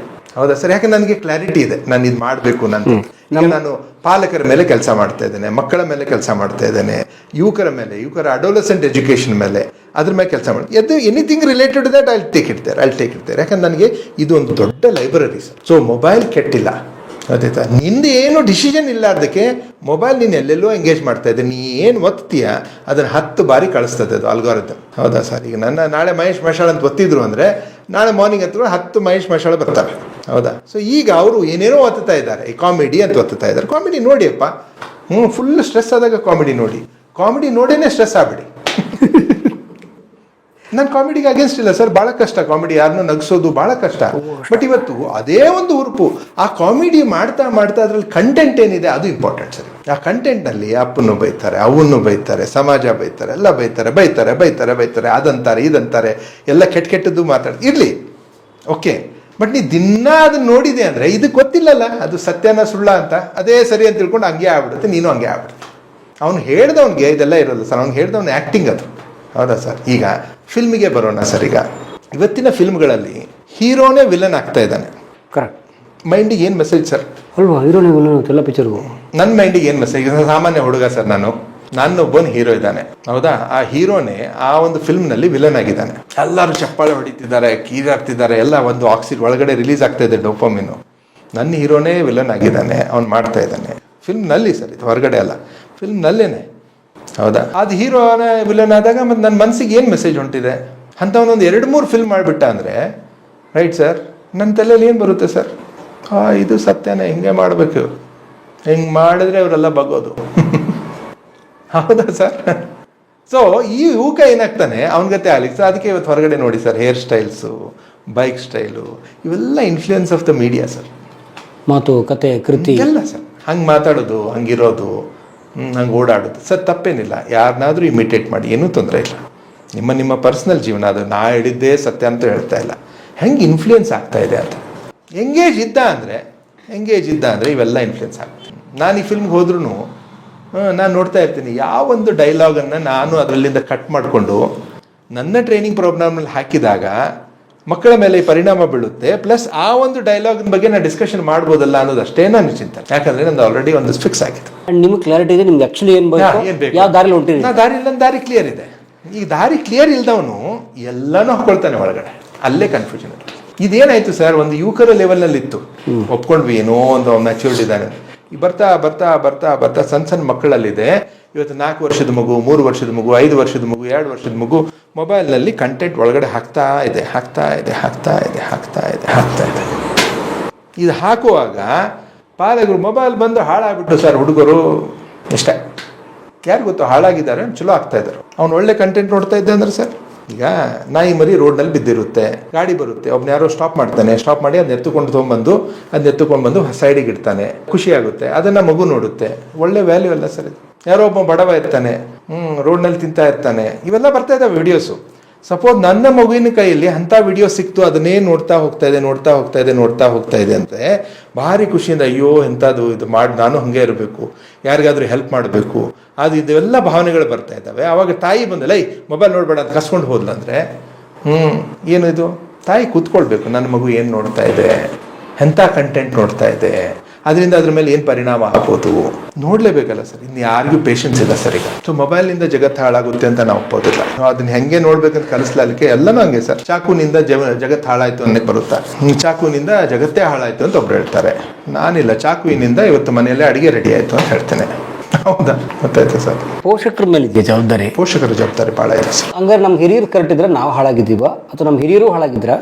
A: ಹೌದಾ ಸರ್? ಯಾಕೆ ನನಗೆ ಕ್ಲಾರಿಟಿ ಇದೆ, ನಾನು ಇದು ಮಾಡಬೇಕು. ನಾನು ಈಗ ನಾನು ಪಾಲಕರ ಮೇಲೆ ಕೆಲಸ ಮಾಡ್ತಾ ಇದ್ದೇನೆ, ಮಕ್ಕಳ ಮೇಲೆ ಕೆಲಸ ಮಾಡ್ತಾ ಇದ್ದೇನೆ, ಯುವಕರ ಅಡೋಲೆಸೆಂಟ್ ಎಜುಕೇಷನ್ ಮೇಲೆ, ಅದ್ರ ಮೇಲೆ ಕೆಲಸ ಮಾಡಿ ಎದ್ದು anything related that I take ಇಡ್ತಾರೆ ಯಾಕಂದ್ರೆ ನನಗೆ ಇದು ಒಂದು ದೊಡ್ಡ ಲೈಬ್ರರಿ ಸರ್. ಸೊ ಮೊಬೈಲ್ ಕೆಟ್ಟಿಲ್ಲ, ಗೊತ್ತಾಯ್ತಾ? ನಿಂದು ಏನು ಡಿಸಿಷನ್ ಇಲ್ಲಾರ್ದಕ್ಕೆ ಮೊಬೈಲ್ ನೀನು ಎಲ್ಲೆಲ್ಲೋ ಎಂಗೇಜ್ ಮಾಡ್ತಾ ಇದ್ದೆ, ನೀ ಏನು ಒತ್ತೀಯ ಅದನ್ನು 10 ಬಾರಿ ಕಳಿಸ್ತದೆ ಅದು ಅಲ್ಗಾರಿದಮ್. ಹೌದಾ ಸರ್? ಈಗ ನಾಳೆ ಮಹೇಶ್ ಮಶಾಲ್ ಅಂತ ಒತ್ತಿದ್ರು ಅಂದರೆ ನಾಳೆ ಮಾರ್ನಿಂಗ್ ಹತ್ರ 10 ಮಹೇಶ್ ಮಶಾಲ್ ಬರ್ತಾರೆ. ಹೌದಾ? ಸೊ ಈಗ ಅವರು ಏನೇನೋ ಒತ್ತುತ್ತಾ ಇದ್ದಾರೆ, ಈ ಕಾಮಿಡಿ ಅಂತ ಒತ್ತುತ್ತಾ ಇದ್ದಾರೆ. ಕಾಮಿಡಿ ನೋಡಿಯಪ್ಪ, ಫುಲ್ ಸ್ಟ್ರೆಸ್ ಆದಾಗ ಕಾಮಿಡಿ ನೋಡಿನೇ ಸ್ಟ್ರೆಸ್ ಆಗ್ಬಿಡಿ. ನಾನು ಕಾಮಿಡಿಗೆ ಅಗೇನ್ಸ್ಟ್ ಇಲ್ಲ ಸರ್, ಭಾಳ ಕಷ್ಟ ಕಾಮಿಡಿ, ಯಾರನ್ನೂ ನಗಿಸೋದು ಭಾಳ ಕಷ್ಟ. ಬಟ್ ಇವತ್ತು ಅದೇ ಒಂದು ಹುರುಪು, ಆ ಕಾಮಿಡಿ ಮಾಡ್ತಾ ಅದ್ರಲ್ಲಿ ಕಂಟೆಂಟ್ ಏನಿದೆ ಅದು ಇಂಪಾರ್ಟೆಂಟ್ ಸರ್. ಆ ಕಂಟೆಂಟ್ನಲ್ಲಿ ಅಪ್ಪನ್ನು ಬೈತಾರೆ, ಅವನ್ನು ಬೈತಾರೆ, ಸಮಾಜ ಬೈತಾರೆ, ಎಲ್ಲ ಬೈತಾರೆ, ಅದಂತಾರೆ ಇದಂತಾರೆ, ಎಲ್ಲ ಕೆಟ್ಟದ್ದು ಮಾತಾಡ್ತಾರೆ. ಇರಲಿ, ಓಕೆ. ಬಟ್ ನೀ ದಿನ ಅದನ್ನ ನೋಡಿದೆ ಅಂದರೆ ಇದಕ್ಕೆ ಗೊತ್ತಿಲ್ಲಲ್ಲ ಅದು ಸತ್ಯನ ಸುಳ್ಳ ಅಂತ, ಅದೇ ಸರಿ ಅಂತ ತಿಳ್ಕೊಂಡು ಹಂಗೆ ಆಗ್ಬಿಡುತ್ತೆ, ನೀನು ಹಂಗೆ ಆಗ್ಬಿಡುತ್ತೆ. ಅವ್ನು ಹೇಳ್ದವನಿಗೆ ಇದೆಲ್ಲ ಇರೋಲ್ಲ ಸರ್, ಅವ್ನು ಹೇಳ್ದವ್ನು ಆ್ಯಕ್ಟಿಂಗ್ ಅದು. ಹೌದಾ ಸರ್? ಈಗ ಫಿಲ್ಮಿಗೆ ಬರೋಣ ಸರ್. ಈಗ ಇವತ್ತಿನ ಫಿಲ್ಮ್ಗಳಲ್ಲಿ ಹೀರೋನೇ ವಿಲನ್ ಆಗ್ತಾ ಇದ್ದಾನೆ.
B: ಕರೆಕ್ಟ್.
A: ಮೈಂಡಿಗೆ ಏನು ಮೆಸೇಜ್ ಸರ್?
B: ಅಲ್ವಾ? ಹೀರೋನೇ ವಿಲನ್ ಎಲ್ಲ ಪಿಕ್ಚರ್ಗೂ.
A: ನನ್ನ ಮೈಂಡಿಗೆ ಏನು ಮೆಸೇಜ್? ಸಾಮಾನ್ಯ ಹುಡುಗ ಸರ್, ನನ್ನೊಬ್ಬನು ಹೀರೋ ಇದ್ದಾನೆ. ಹೌದಾ? ಆ ಹೀರೋನೇ ಆ ಒಂದು ಫಿಲ್ಮ್ನಲ್ಲಿ ವಿಲನ್ ಆಗಿದ್ದಾನೆ. ಎಲ್ಲರೂ ಚಪ್ಪಾಳೆ ಹೊಡಿತಿದ್ದಾರೆ, ಕೀರಾಡ್ತಿದ್ದಾರೆ, ಎಲ್ಲ ಒಂದು ಆಕ್ಸಿಡ್ ಒಳಗಡೆ ರಿಲೀಸ್ ಆಗ್ತಾ ಇದೆ ಡೋಪಮಿನು. ನನ್ನ ಹೀರೋನೇ ವಿಲನ್ ಆಗಿದ್ದಾನೆ, ಅವ್ನು ಮಾಡ್ತಾ ಇದ್ದಾನೆ ಫಿಲ್ಮ್ನಲ್ಲಿ ಸರ್, ಇದು ಹೊರಗಡೆ ಅಲ್ಲ, ಫಿಲ್ಮ್ನಲ್ಲೇನೆ. ಹೌದಾ? ಅದು ಹೀರೋನ ವಿಲನ್ ಆದಾಗ ಮತ್ತು ನನ್ನ ಮನಸ್ಸಿಗೆ ಏನು ಮೆಸೇಜ್ ಹೊಂಟಿದೆ ಅಂಥವನ್ನೊಂದು 2-3 ಫಿಲ್ಮ್ ಮಾಡಿಬಿಟ್ಟ ಅಂದರೆ ರೈಟ್ ಸರ್, ನನ್ನ ತಲೆಯಲ್ಲಿ ಏನು ಬರುತ್ತೆ ಸರ್? ಇದು ಸತ್ಯನೇ, ಹಿಂಗೆ ಮಾಡಬೇಕು, ಹಿಂಗೆ ಮಾಡಿದ್ರೆ ಅವರೆಲ್ಲ ಬಗ್ಗೋದು. ಹೌದಾ ಸರ್? ಸೊ ಈ ಯುವಕ ಏನಾಗ್ತಾನೆ ಅವನಿಗತ್ತೆ ಆಗ್ಲಿಕ್ಕೆ ಸರ್. ಅದಕ್ಕೆ ಇವತ್ತು ಹೊರಗಡೆ ನೋಡಿ sir, hair styles, bike style, ಇವೆಲ್ಲ influence of the media sir.
B: ಮಾತು, ಕತೆ, ಕೃತಿ
A: ಎಲ್ಲ ಸರ್. ಹಂಗೆ ಮಾತಾಡೋದು, ಹಂಗಿರೋದು, ಹಂಗೆ ಓಡಾಡೋದು ಸರ್, ತಪ್ಪೇನಿಲ್ಲ. ಯಾರನ್ನಾದರೂ ಇಮಿಟೇಟ್ ಮಾಡಿ, ಏನೂ ತೊಂದರೆ ಇಲ್ಲ. ನಿಮ್ಮ ಪರ್ಸ್ನಲ್ ಜೀವನ ಅದು, ನಾ ಹೇಳಿದ್ದೇ ಸತ್ಯ ಅಂತ ಹೇಳ್ತಾ ಇಲ್ಲ. ಹೆಂಗೆ ಇನ್ಫ್ಲೂಯೆನ್ಸ್ ಆಗ್ತಾ ಇದೆ ಅಂತ. ಎಂಗೇಜ್ ಇದ್ದ ಅಂದರೆ ಇವೆಲ್ಲ ಇನ್ಫ್ಲೂಯೆನ್ಸ್ ಆಗ್ತದೆ. ನಾನು ಈ ಫಿಲ್ಮ್ಗೆ ಹೋದ್ರೂ ನಾನು ನೋಡ್ತಾ ಇರ್ತೀನಿ, ಯಾವೊಂದು ಡೈಲಾಗನ್ನು ನಾನು ಅದರಲ್ಲಿಂದ ಕಟ್ ಮಾಡಿಕೊಂಡು ನನ್ನ ಟ್ರೈನಿಂಗ್ ಪ್ರೋಗ್ರಾಮ್ನಲ್ಲಿ ಹಾಕಿದಾಗ ಮಕ್ಕಳ ಮೇಲೆ ಪರಿಣಾಮ ಬೀಳುತ್ತೆ. ಪ್ಲಸ್ ಆ ಒಂದು ಡೈಲಾಗಿನ ಬಗ್ಗೆ ನಾನು ಡಿಸ್ಕಷನ್ ಮಾಡ್ಬೋದಲ್ಲ ಅನ್ನೋದಷ್ಟೇ ನಾನು ಚಿಂತನೆ. ಯಾಕಂದರೆ ನಂದು ಆಲ್ರೆಡಿ ಒಂದು ಫಿಕ್ಸ್ ಆಗಿದೆ.
B: ನಿಮ್ಗೆ ಕ್ಲಾರಿಟಿ ಇದೆ, ನಿಮ್ಗೆ ಆ್ಯಕ್ಚುಲಿ ಏನು ಬೇಕು, ಯಾವ ದಾರಿಲಿ ಹೊಂಟಿದೆ.
A: ನನ್ನ ದಾರಿ ಕ್ಲಿಯರ್ ಇದೆ. ಈಗ ದಾರಿ ಕ್ಲಿಯರ್ ಇಲ್ದವನು ಎಲ್ಲನೂ ಹಾಕೊಳ್ತಾನೆ ಒಳಗಡೆ, ಅಲ್ಲೇ ಕನ್ಫ್ಯೂಷನ್. ಇದೇನಾಯ್ತು ಸರ್, ಒಂದು ಯುವಕರ ಲೆವೆಲ್ನಲ್ಲಿ ಇತ್ತು, ಒಪ್ಕೊಂಡ್ವಿ, ಏನೋ ಒಂದು ಮ್ಯಾಚ್ಯೂರ್ಡ್ ಇದ್ದಾನೆ. ಈ ಬರ್ತಾ ಸಣ್ಣ ಮಕ್ಕಳಲ್ಲಿದೆ. ಇವತ್ತು 4 ವರ್ಷದ ಮಗು, 3 ವರ್ಷದ ಮಗು, 5 ವರ್ಷದ ಮಗು, 2 ವರ್ಷದ ಮಗು ಮೊಬೈಲ್ನಲ್ಲಿ ಕಂಟೆಂಟ್ ಒಳಗಡೆ ಹಾಕ್ತಾ ಇದೆ. ಇದು ಹಾಕುವಾಗ ಪಾಲಕರು ಮೊಬೈಲ್ ಬಂದು ಹಾಳಾಗ್ಬಿಟ್ಟು ಸರ್, ಹುಡುಗರು ಇಷ್ಟೇ, ಯಾರು ಗೊತ್ತು ಹಾಳಾಗಿದ್ದಾರೆ, ಚಲೋ ಆಗ್ತಾ ಇದ್ದಾರೆ. ಅವ್ನು ಒಳ್ಳೆ ಕಂಟೆಂಟ್ ನೋಡ್ತಾ ಇದ್ದೆ ಅಂದ್ರೆ ಸರ್, ಈಗ ನಾಯಿ ಮರಿ ರೋಡ್ನಲ್ಲಿ ಬಿದ್ದಿರುತ್ತೆ, ಗಾಡಿ ಬರುತ್ತೆ, ಒಬ್ನ ಯಾರೋ ಸ್ಟಾಪ್ ಮಾಡ್ತಾನೆ, ಸ್ಟಾಪ್ ಮಾಡಿ ಅದನ್ನ ಎತ್ತುಕೊಂಡು ಬಂದು ಸೈಡಿಗೆ ಇಡ್ತಾನೆ, ಖುಷಿ ಆಗುತ್ತೆ, ಅದನ್ನು ಮಗು ನೋಡುತ್ತೆ, ಒಳ್ಳೆ ವ್ಯಾಲ್ಯೂ ಅಲ್ಲ ಸರ್ ಇದು. ಯಾರೋ ಒಬ್ಬ ಬಡವ ಇರ್ತಾನೆ, ರೋಡ್ನಲ್ಲಿ ತಿಂತಾ ಇರ್ತಾನೆ, ಇವೆಲ್ಲ ಬರ್ತಾ ಇದ್ದಾವೆ ವಿಡಿಯೋಸು. ಸಪೋಸ್ ನನ್ನ ಮಗುವಿನ ಕೈಯಲ್ಲಿ ಅಂಥ ವಿಡಿಯೋ ಸಿಕ್ತು, ಅದನ್ನೇ ನೋಡ್ತಾ ಹೋಗ್ತಾ ಇದೆ ಅಂದರೆ ಭಾರಿ ಖುಷಿಯಿಂದ, ಅಯ್ಯೋ ಎಂಥದ್ದು ಇದು ಮಾಡಿ ನಾನು ಹಾಗೆ ಇರಬೇಕು, ಯಾರಿಗಾದ್ರೂ ಹೆಲ್ಪ್ ಮಾಡಬೇಕು, ಇದೆಲ್ಲ ಭಾವನೆಗಳು ಬರ್ತಾ ಇದ್ದಾವೆ. ಆವಾಗ ತಾಯಿ ಬಂದಲ್ಲ, ಮೊಬೈಲ್ ನೋಡ್ಬೇಡ ಅಂತ ಕಸ್ಕೊಂಡು ಹೋದ್ಲಂದರೆ ಏನು ಇದು? ತಾಯಿ ಕೂತ್ಕೊಳ್ಬೇಕು, ನನ್ನ ಮಗು ಏನು ನೋಡ್ತಾ ಇದೆ, ಎಂಥ ಕಂಟೆಂಟ್ ನೋಡ್ತಾ ಇದೆ, ಅದರಿಂದ ಅದ್ರ ಮೇಲೆ ಏನು ಪರಿಣಾಮ ಆಗ್ಬೋದು ನೋಡಲೇಬೇಕಲ್ಲ ಸರ್. ಇನ್ನು ಯಾರಿಗೂ ಪೇಷನ್ಸ್ ಇಲ್ಲ ಸರ್ ಈಗ. ಸೊ ಮೊಬೈಲ್ನಿಂದ ಜಗತ್ತು ಹಾಳಾಗುತ್ತೆ ಅಂತ ನಾವು ಒಪ್ಪೋದಿಲ್ಲ. ಅದನ್ನ ಹೆಂಗೆ ನೋಡ್ಬೇಕಂತ ಕಲಿಸ್ಲಿಕ್ಕೆ ಎಲ್ಲನೂ ಹಂಗೆ ಸರ್. ಚಾಕುನಿಂದ ಜಗತ್ತು ಹಾಳಾಯ್ತು ಅನ್ನಕ್ಕೆ ಬರುತ್ತಾ, ಚಾಕುನಿಂದ ಜಗತ್ತೇ ಹಾಳಾಯ್ತು ಅಂತ ಒಬ್ರು ಹೇಳ್ತಾರೆ. ನಾನಿಲ್ಲ, ಚಾಕುವಿನಿಂದ ಇವತ್ತು ಮನೆಯಲ್ಲೇ ಅಡುಗೆ ರೆಡಿ ಆಯಿತು ಅಂತ ಹೇಳ್ತೇನೆ. ಹೌದಾ? ಗೊತ್ತಾಯ್ತು ಸರ್.
B: ಪೋಷಕರ ಮೇಲೆ ಇದೆ ಜವಾಬ್ದಾರಿ,
A: ಪೋಷಕರ ಜವಾಬ್ದಾರಿ ಭಾಳ ಇದೆ ಸರ್.
B: ಹಂಗಾರೆ ನಮ್ಮ ಹಿರಿಯರು ಕರೆಕ್ಟ್ ಇದ್ರೆ ನಾವು ಹಾಳಾಗಿದ್ದೀವ, ಅಥವಾ ನಮ್ಮ ಹಿರಿಯರು ಹಾಳಾಗಿದ್ರ?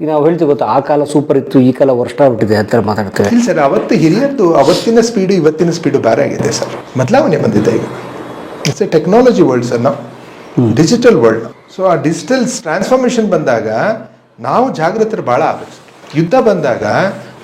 B: ಈಗ ನಾವು ಹೇಳ್ತೀವಿ ಗೊತ್ತಾ, ಆ ಕಾಲ ಸೂಪರ್ ಇತ್ತು, ಈ ಕಾಲ ವರ್ಷ ಆಗ್ಬಿಟ್ಟಿದೆ ಅಂತ ಮಾತಾಡ್ತೇವೆ.
A: ಇಲ್ಲ ಸರ್, ಹಿರಿಯದ್ದು ಅವತ್ತಿನ ಸ್ಪೀಡು ಇವತ್ತಿನ ಸ್ಪೀಡು ಬೇರೆ ಆಗಿದೆ ಸರ್. ಬದಲಾವಣೆ ಬಂದಿದೆ ಈಗ. It's A technology world sir, ನಾವು ಡಿಜಿಟಲ್ ವರ್ಲ್ಡ್. ಸೊ ಆ ಡಿಜಿಟಲ್ ಟ್ರಾನ್ಸ್ಫಾರ್ಮೇಷನ್ ಬಂದಾಗ ನಾವು ಜಾಗೃತರು ಭಾಳ ಆಗಬೇಕು. ಯುದ್ಧ ಬಂದಾಗ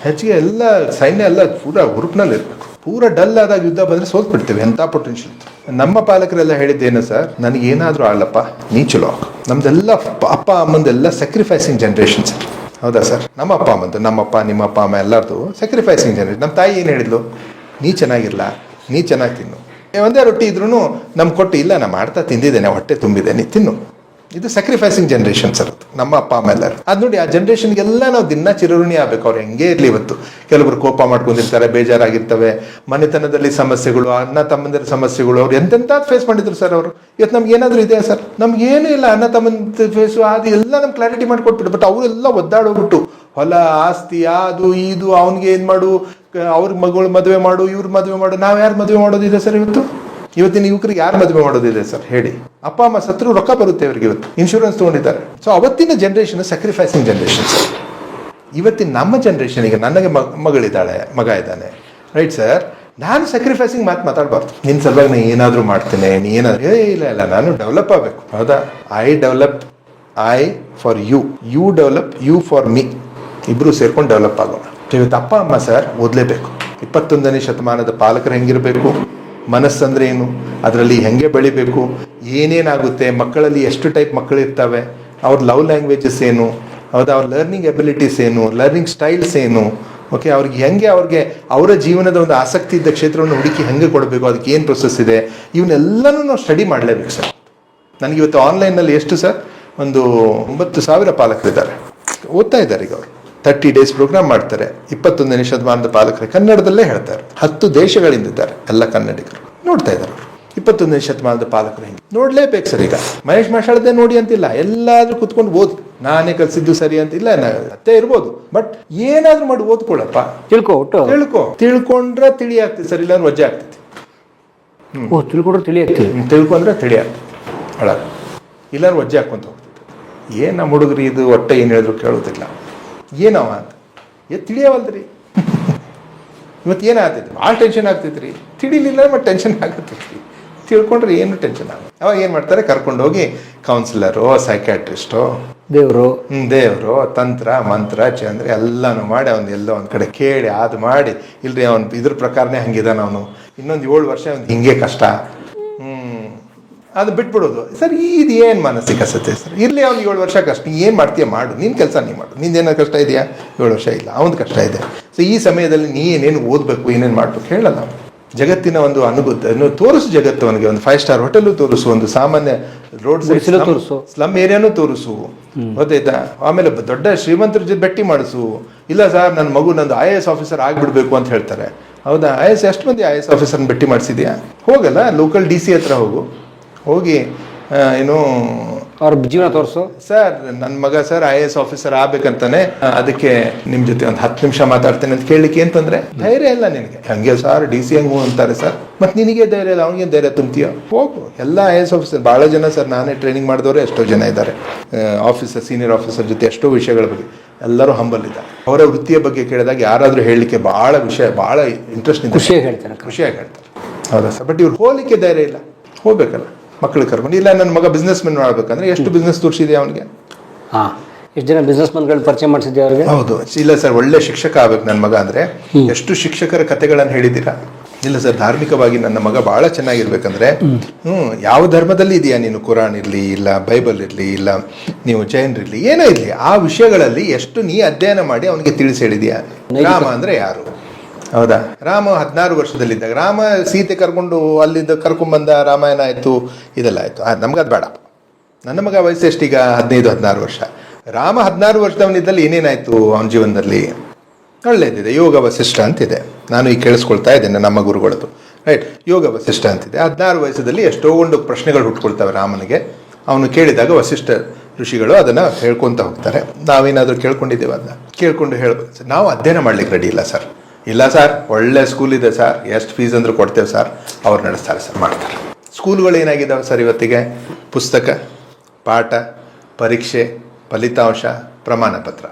A: ಹೆಚ್ಚಿಗೆ ಎಲ್ಲ ಸೈನ್ಯ ಎಲ್ಲ ಪೂರ ಹುರುಪಿನಲ್ಲಿ ಇರಬೇಕು. ಪೂರ ಡಲ್ ಆದಾಗ ಯುದ್ಧ ಬಂದರೆ ಸೋತ್ಬಿಡ್ತೀವಿ, ಎಂಥ ಪೊಟೆನ್ಷಿಯಲ್. ನಮ್ಮ ಪಾಲಕರೆಲ್ಲ ಹೇಳಿದ್ದೇನು ಸರ್, ನನಗೇನಾದರೂ ಆಗಲಪ್ಪ, ನೀ ಚಲೋ. ನಮ್ದೆಲ್ಲ ಅಪ್ಪ ಅಮ್ಮಂದೆಲ್ಲ ಸ್ಯಾಕ್ರಿಫೈಸಿಂಗ್ ಜನ್ರೇಷನ್ ಸರ್. ಹೌದಾ ಸರ್? ನಮ್ಮ ಅಪ್ಪ ಅಮ್ಮಂದು, ನಮ್ಮಪ್ಪ ನಿಮ್ಮ ಅಪ್ಪ ಅಮ್ಮ ಎಲ್ಲರದು ಸ್ಯಾಕ್ರಿಫೈಸಿಂಗ್ ಜನ್ರೇಷನ್. ನಮ್ಮ ತಾಯಿ ಏನು ಹೇಳಿದ್ಲು, ನೀ ಚೆನ್ನಾಗಿರಲ್ಲ, ನೀ ಚೆನ್ನಾಗಿ ತಿನ್ನು. ಒಂದೇ ರೊಟ್ಟಿ ಇದ್ರೂ ನಮ್ಗೆ ಕೊಟ್ಟು, ಇಲ್ಲ ನಾ ಮಾಡ್ತಾ ತಿಂದಿದ್ದೇನೆ, ಹೊಟ್ಟೆ ತುಂಬಿದೆ, ನೀ ತಿನ್ನು. ಇದು ಸ್ಯಾಕ್ರಿಫೈಸಿಂಗ್ ಜನರೇಷನ್ ಸರ್, ನಮ್ಮ ಅಪ್ಪ ಅಮ್ಮ ಎಲ್ಲರೂ. ಅದು ನೋಡಿ, ಆ ಜನರೇಷನ್ಗೆಲ್ಲ ನಾವು ದಿನ ಚಿರಋಣಿ ಆಗ್ಬೇಕು. ಅವ್ರು ಹೆಂಗೇ ಇರಲಿ, ಇವತ್ತು ಕೆಲವರು ಕೋಪ ಮಾಡ್ಕೊಂಡಿರ್ತಾರೆ, ಬೇಜಾರಾಗಿರ್ತವೆ, ಮನೆತನದಲ್ಲಿ ಸಮಸ್ಯೆಗಳು, ಅಣ್ಣ ತಮ್ಮಂದಿರ ಸಮಸ್ಯೆಗಳು, ಅವ್ರು ಎಂತೆಂತ ಫೇಸ್ ಮಾಡಿದ್ರು ಸರ್ ಅವರು. ಇವತ್ತು ನಮ್ಗೆ ಏನಾದರೂ ಇದೆಯಾ ಸರ್? ನಮ್ಗೇನು ಇಲ್ಲ. ಅಣ್ಣ ತಮ್ಮಂದ ಫೇಸು ಅದು ಎಲ್ಲ ನಮ್ಗೆ ಕ್ಲಾರಿಟಿ ಮಾಡಿಕೊಟ್ಬಿಟ್ಟು, ಬಟ್ ಅವರೆಲ್ಲ ಒದ್ದಾಡೋಗ್ಬಿಟ್ಟು ಹೊಲ ಆಸ್ತಿ ಅದು ಇದು, ಅವನಿಗೆ ಏನು ಮಾಡು, ಅವ್ರ ಮಗಳು ಮದುವೆ ಮಾಡು, ಇವ್ರ ಮದುವೆ ಮಾಡು. ನಾವು ಯಾರು ಮದುವೆ ಮಾಡೋದಿದೆ ಸರ್ ಇವತ್ತು? ಇವತ್ತಿನ ಯುವಕರಿಗೆ ಯಾರು ಮದುವೆ ಮಾಡೋದಿದೆ ಸರ್ ಹೇಳಿ? ಅಪ್ಪ ಅಮ್ಮ ಸತ್ರು ರೊಕ್ಕ ಬರುತ್ತೆ ಅವರಿಗೆ, ಇವತ್ತು ಇನ್ಶೂರೆನ್ಸ್ ತೊಗೊಂಡಿದ್ದಾರೆ. ಸೊ ಅವತ್ತಿನ ಜನರೇಷನ್ ಸ್ಯಾಕ್ರಿಫೈಸಿಂಗ್ ಜನರೇಷನ್ ಸರ್. ಇವತ್ತಿನ ನಮ್ಮ ಜನರೇಷನಿಗೆ, ನನಗೆ ಮಗಳಿದ್ದಾಳೆ, ಮಗ ಇದ್ದಾನೆ, ರೈಟ್ ಸರ್, ನಾನು ಸ್ಯಾಕ್ರಿಫೈಸಿಂಗ್ ಮಾತಾಡಬಾರ್ದು. ನಿನ್ನ ಸಲುವಾಗಿ ನಾನು ಏನಾದರೂ ಮಾಡ್ತೇನೆ, ನೀ ಏನಾದರೂ ಇಲ್ಲ, ನಾನು ಡೆವಲಪ್ ಆಗಬೇಕು. ಹೌದಾ? I for you, you develop, you for me, ಇಬ್ಬರು ಸೇರ್ಕೊಂಡು ಡೆವಲಪ್ ಆಗೋಣ. ಇವತ್ತು ಅಪ್ಪ ಅಮ್ಮ ಸರ್ ಓದಲೇಬೇಕು. 21ನೇ ಶತಮಾನದ ಪಾಲಕರು ಹೆಂಗಿರಬೇಕು, ಮನಸ್ಸಂದ್ರೆ ಏನು, ಅದರಲ್ಲಿ ಹೆಂಗೆ ಬೆಳಿಬೇಕು, ಏನೇನಾಗುತ್ತೆ, ಮಕ್ಕಳಲ್ಲಿ ಎಷ್ಟು ಟೈಪ್ ಮಕ್ಕಳಿರ್ತವೆ, ಅವ್ರ ಲವ್ ಲ್ಯಾಂಗ್ವೇಜಸ್ ಏನು, ಹೌದಾ, ಅವ್ರ ಲರ್ನಿಂಗ್ ಎಬಿಲಿಟೀಸ್ ಏನು, ಲರ್ನಿಂಗ್ ಸ್ಟೈಲ್ಸ್ ಏನು, ಓಕೆ, ಅವ್ರಿಗೆ ಹೆಂಗೆ, ಅವ್ರಿಗೆ ಅವರ ಜೀವನದ ಒಂದು ಆಸಕ್ತಿ ಇದ್ದ ಕ್ಷೇತ್ರವನ್ನು ಹುಡುಕಿ ಹೆಂಗೆ ಕೊಡಬೇಕು, ಅದಕ್ಕೆ ಏನು ಪ್ರೊಸೆಸ್ ಇದೆ, ಇವನ್ನೆಲ್ಲನೂ ನಾವು ಸ್ಟಡಿ ಮಾಡಲೇಬೇಕು ಸರ್. ನನಗೆ ಇವತ್ತು ಆನ್ಲೈನಲ್ಲಿ ಎಷ್ಟು ಸರ್, ಒಂದು 9,000 ಪಾಲಕರಿದ್ದಾರೆ, ಓದ್ತಾ ಇದ್ದಾರೆ ಈಗ. ಅವರು 30 days ಪ್ರೋಗ್ರಾಮ್ ಮಾಡ್ತಾರೆ. 21ನೇ ಶತಮಾನದ ಪಾಲಕರು ಕನ್ನಡದಲ್ಲೇ ಹೇಳ್ತಾರೆ. 10 ದೇಶಗಳಿಂದಿದ್ದಾರೆ, ಎಲ್ಲ ಕನ್ನಡಿಗರು ನೋಡ್ತಾ ಇದ್ದಾರೆ. 21ನೇ ಶತಮಾನದ ಪಾಲಕರು ಹೆಂಗೆ ನೋಡ್ಲೇಬೇಕು ಸರ್. ಈಗ ಮಹೇಶ್ ಮಾಷಾಳದೇ ನೋಡಿ ಅಂತಿಲ್ಲ, ಎಲ್ಲಾದ್ರೂ ಕುತ್ಕೊಂಡು ಓದ್, ನಾನೇ ಕಲ್ಸಿದ್ದು ಸರಿ ಅಂತಿಲ್ಲ, ಅತ್ತೆ ಇರ್ಬೋದು, ಬಟ್ ಏನಾದ್ರೂ ಮಾಡಿ ಓದ್ಕೊಳಪ್ಪ, ತಿಳ್ಕೊಂಡ್ರೆ ತಿಳಿ ಆಗ್ತದೆ ಸರ್, ಇಲ್ಲಾಂದ್ರೆ ವಜ್ಜೆ ಆಗ್ತೈತಿ. ತಿಳ್ಕೊಂಡ್ರೆ ತಿಳಿ ಆಗ್ತದೆ ಒಳಗ, ಇಲ್ಲಾಂದ್ರೆ ವಜ್ಜೆ ಹಾಕೊಂತ ಹೋಗ್ತೈತೆ. ಏನು ನಮ್ಮ ಹುಡುಗರಿ ಇದು ಒಟ್ಟೆ ಏನು ಹೇಳಿದ್ರು ಕೇಳೋದಿಲ್ಲ, ಏನವ ಅಂತ ತಿಳಿಯವಲ್ದ್ರಿ. ಇವತ್ತು ಏನಾಗ್ತೈತಿ, ಭಾಳ ಟೆನ್ಷನ್ ಆಗ್ತೈತ್ರಿ. ತಿಳಿಲಿಲ್ಲ ಮತ್ತೆ ಟೆನ್ಷನ್ ಆಗತ್ತೈತ್ರಿ, ತಿಳ್ಕೊಂಡ್ರೆ ಏನು ಟೆನ್ಷನ್ ಆಗುತ್ತೆ. ಅವಾಗ ಏನು ಮಾಡ್ತಾರೆ, ಕರ್ಕೊಂಡೋಗಿ ಕೌನ್ಸಿಲರು, ಸೈಕ್ಯಾಟ್ರಿಸ್ಟೋ, ದೇವರು ತಂತ್ರ ಮಂತ್ರ ಚಂದ್ರ ಎಲ್ಲನೂ ಮಾಡಿ ಅವ್ನು ಎಲ್ಲೋ ಒಂದು ಕಡೆ ಕೇಳಿ ಅದು ಮಾಡಿ, ಇಲ್ರಿ ಅವ್ನು ಇದ್ರ ಪ್ರಕಾರನೇ ಹಂಗಿದಾನ, ಅವನು ಇನ್ನೊಂದು 7 ವರ್ಷ ಅವ್ನು ಹಿಂಗೆ ಕಷ್ಟ, ಅದು ಬಿಟ್ಬಿಡೋದು ಸರ್. ಇದು ಏನು ಮಾನಸಿಕತೆ ಸರ್? ಇರಲಿ, ಅವ್ನು 7 ವರ್ಷ ಕಷ್ಟ, ನೀ ಏನು ಮಾಡ್ತೀಯ ಮಾಡು, ನಿನ್ನ ಕೆಲಸ ನೀ ಮಾಡು, ನಿಂದೇನೋ ಕಷ್ಟ ಇದೆಯಾ? 7 ವರ್ಷ ಇಲ್ಲ, ಅವನು ಕಷ್ಟ ಇದೆ. ಸೊ ಈ ಸಮಯದಲ್ಲಿ ನೀ ಏನೇನು ಓದಬೇಕು, ಏನೇನು ಮಾಡ್ಬೇಕು ಹೇಳಲ್ಲ. ಜಗತ್ತಿನ ಒಂದು ಅನುಭೂತಿ ತೋರಿಸು, ಜಗತ್ತು ಅವನಿಗೆ ಒಂದು 5 star ಹೋಟೆಲು ತೋರಿಸು, ಒಂದು ಸಾಮಾನ್ಯ ರೋಡ್ ಸೈಡ್ ಸ್ಲಮ್ ಏರಿಯಾನು ತೋರಿಸು, ಗೊತ್ತಾಯ್ತಾ? ಆಮೇಲೆ ದೊಡ್ಡ ಶ್ರೀಮಂತರ ಜೊತೆ ಭೇಟಿ ಮಾಡಿಸು. ಇಲ್ಲ ಸರ್, ನನ್ನ ಮಗು ನಂದು IAS ಆಫೀಸರ್ ಆಗಿಬಿಡ್ಬೇಕು ಅಂತ ಹೇಳ್ತಾರೆ. ಹೌದಾ? IAS ಎಷ್ಟು ಮಂದಿ IAS ಆಫೀಸರ್ನ ಭೇಟಿ ಮಾಡಿಸಿದ್ಯಾ? ಹೋಗಲ್ಲ, ಲೋಕಲ್ DC ಹತ್ರ ಹೋಗಿ ಏನು
B: ಅವ್ರ ಜೀವನ ತೋರಿಸು.
A: ಸರ್, ನನ್ನ ಮಗ ಸರ್ IAS ಆಫೀಸರ್ ಆಗ್ಬೇಕಂತಾನೆ, ಅದಕ್ಕೆ ನಿಮ್ಮ ಜೊತೆ ಒಂದು 10 ನಿಮಿಷ ಮಾತಾಡ್ತೇನೆ ಅಂತ ಕೇಳಲಿಕ್ಕೆ ಏನು ತೊಂದರೆ? ಧೈರ್ಯ ಇಲ್ಲ ನಿನಗೆ? ಹಂಗೆ ಸರ್ DC ಹಂಗೂ ಅಂತಾರೆ ಸರ್, ಮತ್ತು ನಿನಗೆ ಧೈರ್ಯ ಇಲ್ಲ, ಅವ್ನಿಗೆ ಧೈರ್ಯ ತುಂಬ್ತೀಯೋ? ಹೋಗು. ಎಲ್ಲ IAS ಆಫೀಸರ್ ಭಾಳ ಜನ ಸರ್, ನಾನೇ ಟ್ರೈನಿಂಗ್ ಮಾಡಿದವರೇ ಎಷ್ಟೋ ಜನ ಇದ್ದಾರೆ. ಆಫೀಸರ್, ಸೀನಿಯರ್ ಆಫೀಸರ್ ಜೊತೆ ಎಷ್ಟೋ ವಿಷಯಗಳ ಬಗ್ಗೆ ಎಲ್ಲರೂ ಹಂಬಲ್ ಇದ್ದಾರೆ. ಅವರ ವೃತ್ತಿಯ ಬಗ್ಗೆ ಕೇಳಿದಾಗ ಯಾರಾದರೂ ಹೇಳಲಿಕ್ಕೆ ಭಾಳ ವಿಷಯ, ಭಾಳ ಇಂಟ್ರೆಸ್ಟ್, ಖುಷಿಯಾಗಿ ಹೇಳ್ತಾರೆ. ಹೌದಾ ಸರ್? ಬಟ್ ಇವ್ರು ಹೋಗ್ಲಿಕ್ಕೆ ಧೈರ್ಯ ಇಲ್ಲ. ಹೋಗ್ಬೇಕಲ್ಲ, ಮಕ್ಕಳು ಕರ್ಕೊಂಡು. ಇಲ್ಲ, ನನ್ನ ಮಗ ಬಿಸ್ನೆಸ್ ಮ್ಯಾನ್ ಮಾಡ್ಬೇಕಂದ್ರೆ ಎಷ್ಟು ಬಿಸ್ನೆಸ್ ತೋರಿಸಿದೆ ಅವನಿಗೆ?
B: ಎಷ್ಟು ಜನ ಬಿಸ್ನೆಸ್ ಮ್ಯಾನ್ಗಳು ಪರಿಚಯ ಮಾಡಿಸಿದ್ದೆ ಅವ್ರಿಗೆ?
A: ಹೌದು. ಇಲ್ಲ ಸರ್, ಒಳ್ಳೆ ಶಿಕ್ಷಕ ಆಗ್ಬೇಕು ನನ್ನ ಮಗ ಅಂದರೆ ಎಷ್ಟು ಶಿಕ್ಷಕರ ಕಥೆಗಳನ್ನು ಹೇಳಿದ್ದೀರಾ? ಇಲ್ಲ ಸರ್, ಧಾರ್ಮಿಕವಾಗಿ ನನ್ನ ಮಗ ಭಾಳ ಚೆನ್ನಾಗಿರ್ಬೇಕಂದ್ರೆ ಯಾವ ಧರ್ಮದಲ್ಲಿ ಇದೆಯಾ ನೀನು? ಕುರಾನ್ ಇರಲಿ, ಇಲ್ಲ ಬೈಬಲ್ ಇರಲಿ, ಇಲ್ಲ ನೀವು ಜೈನರಿರಲಿ, ಏನೋ ಇರಲಿ, ಆ ವಿಷಯಗಳಲ್ಲಿ ಎಷ್ಟು ನೀ ಅಧ್ಯಯನ ಮಾಡಿ ಅವನಿಗೆ ತಿಳಿಸಿ ಹೇಳಿದೆಯಾ? ರಾಮ ಅಂದರೆ ಯಾರು? ಹೌದಾ? ರಾಮ 16 ವರ್ಷದಲ್ಲಿದ್ದಾಗ ರಾಮ ಸೀತೆ ಕರ್ಕೊಂಡು ಅಲ್ಲಿಂದ ಕರ್ಕೊಂಡ್ಬಂದ, ರಾಮಾಯಣ ಆಯಿತು, ಇದೆಲ್ಲ ಆಯಿತು. ನಮ್ಗದು ಬೇಡ. ನನ್ನ ಮಗ ವಯಸ್ಸು ಎಷ್ಟೀಗ? 15-16 ವರ್ಷ. ರಾಮ 16 ವರ್ಷದವನಿದ್ದಲ್ಲಿ ಏನೇನಾಯಿತು ಅವನ ಜೀವನದಲ್ಲಿ? ಒಳ್ಳೇದಿದೆ. ಯೋಗ ವಸಿಷ್ಠ ಅಂತಿದೆ, ನಾನು ಈಗ ಕೇಳಿಸ್ಕೊಳ್ತಾ ಇದ್ದೇನೆ ನಮ್ಮ ಗುರುಗಳದ್ದು, ರೈಟ್? ಯೋಗ ವಸಿಷ್ಠ ಅಂತಿದೆ. 16 ವಯಸ್ಸದಲ್ಲಿ ಎಷ್ಟೊಂದು ಪ್ರಶ್ನೆಗಳು ಹುಟ್ಕೊಳ್ತವೆ ರಾಮನಿಗೆ. ಅವನು ಕೇಳಿದಾಗ ವಸಿಷ್ಠ ಋಷಿಗಳು ಅದನ್ನು ಹೇಳ್ಕೊತ ಹೋಗ್ತಾರೆ. ನಾವೇನಾದರೂ ಕೇಳ್ಕೊಂಡಿದ್ದೇವೆ, ಅದನ್ನ ಕೇಳ್ಕೊಂಡು ಹೇಳ್ಬೇಕು. ನಾವು ಅಧ್ಯಯನ ಮಾಡ್ಲಿಕ್ಕೆ ರೆಡಿ ಇಲ್ಲ ಸರ್. ಇಲ್ಲ ಸರ್, ಒಳ್ಳೆ ಸ್ಕೂಲ್ ಇದೆ ಸರ್, ಎಷ್ಟು ಫೀಸ್ ಅಂದರೂ ಕೊಡ್ತೇವೆ ಸರ್, ಅವ್ರು ನಡೆಸ್ತಾರೆ ಸರ್, ಮಾಡ್ತಾರೆ. ಸ್ಕೂಲ್ಗಳು ಏನಾಗಿದ್ದಾವೆ ಸರ್ ಇವತ್ತಿಗೆ? ಪುಸ್ತಕ, ಪಾಠ, ಪರೀಕ್ಷೆ, ಫಲಿತಾಂಶ, ಪ್ರಮಾಣ ಪತ್ರ,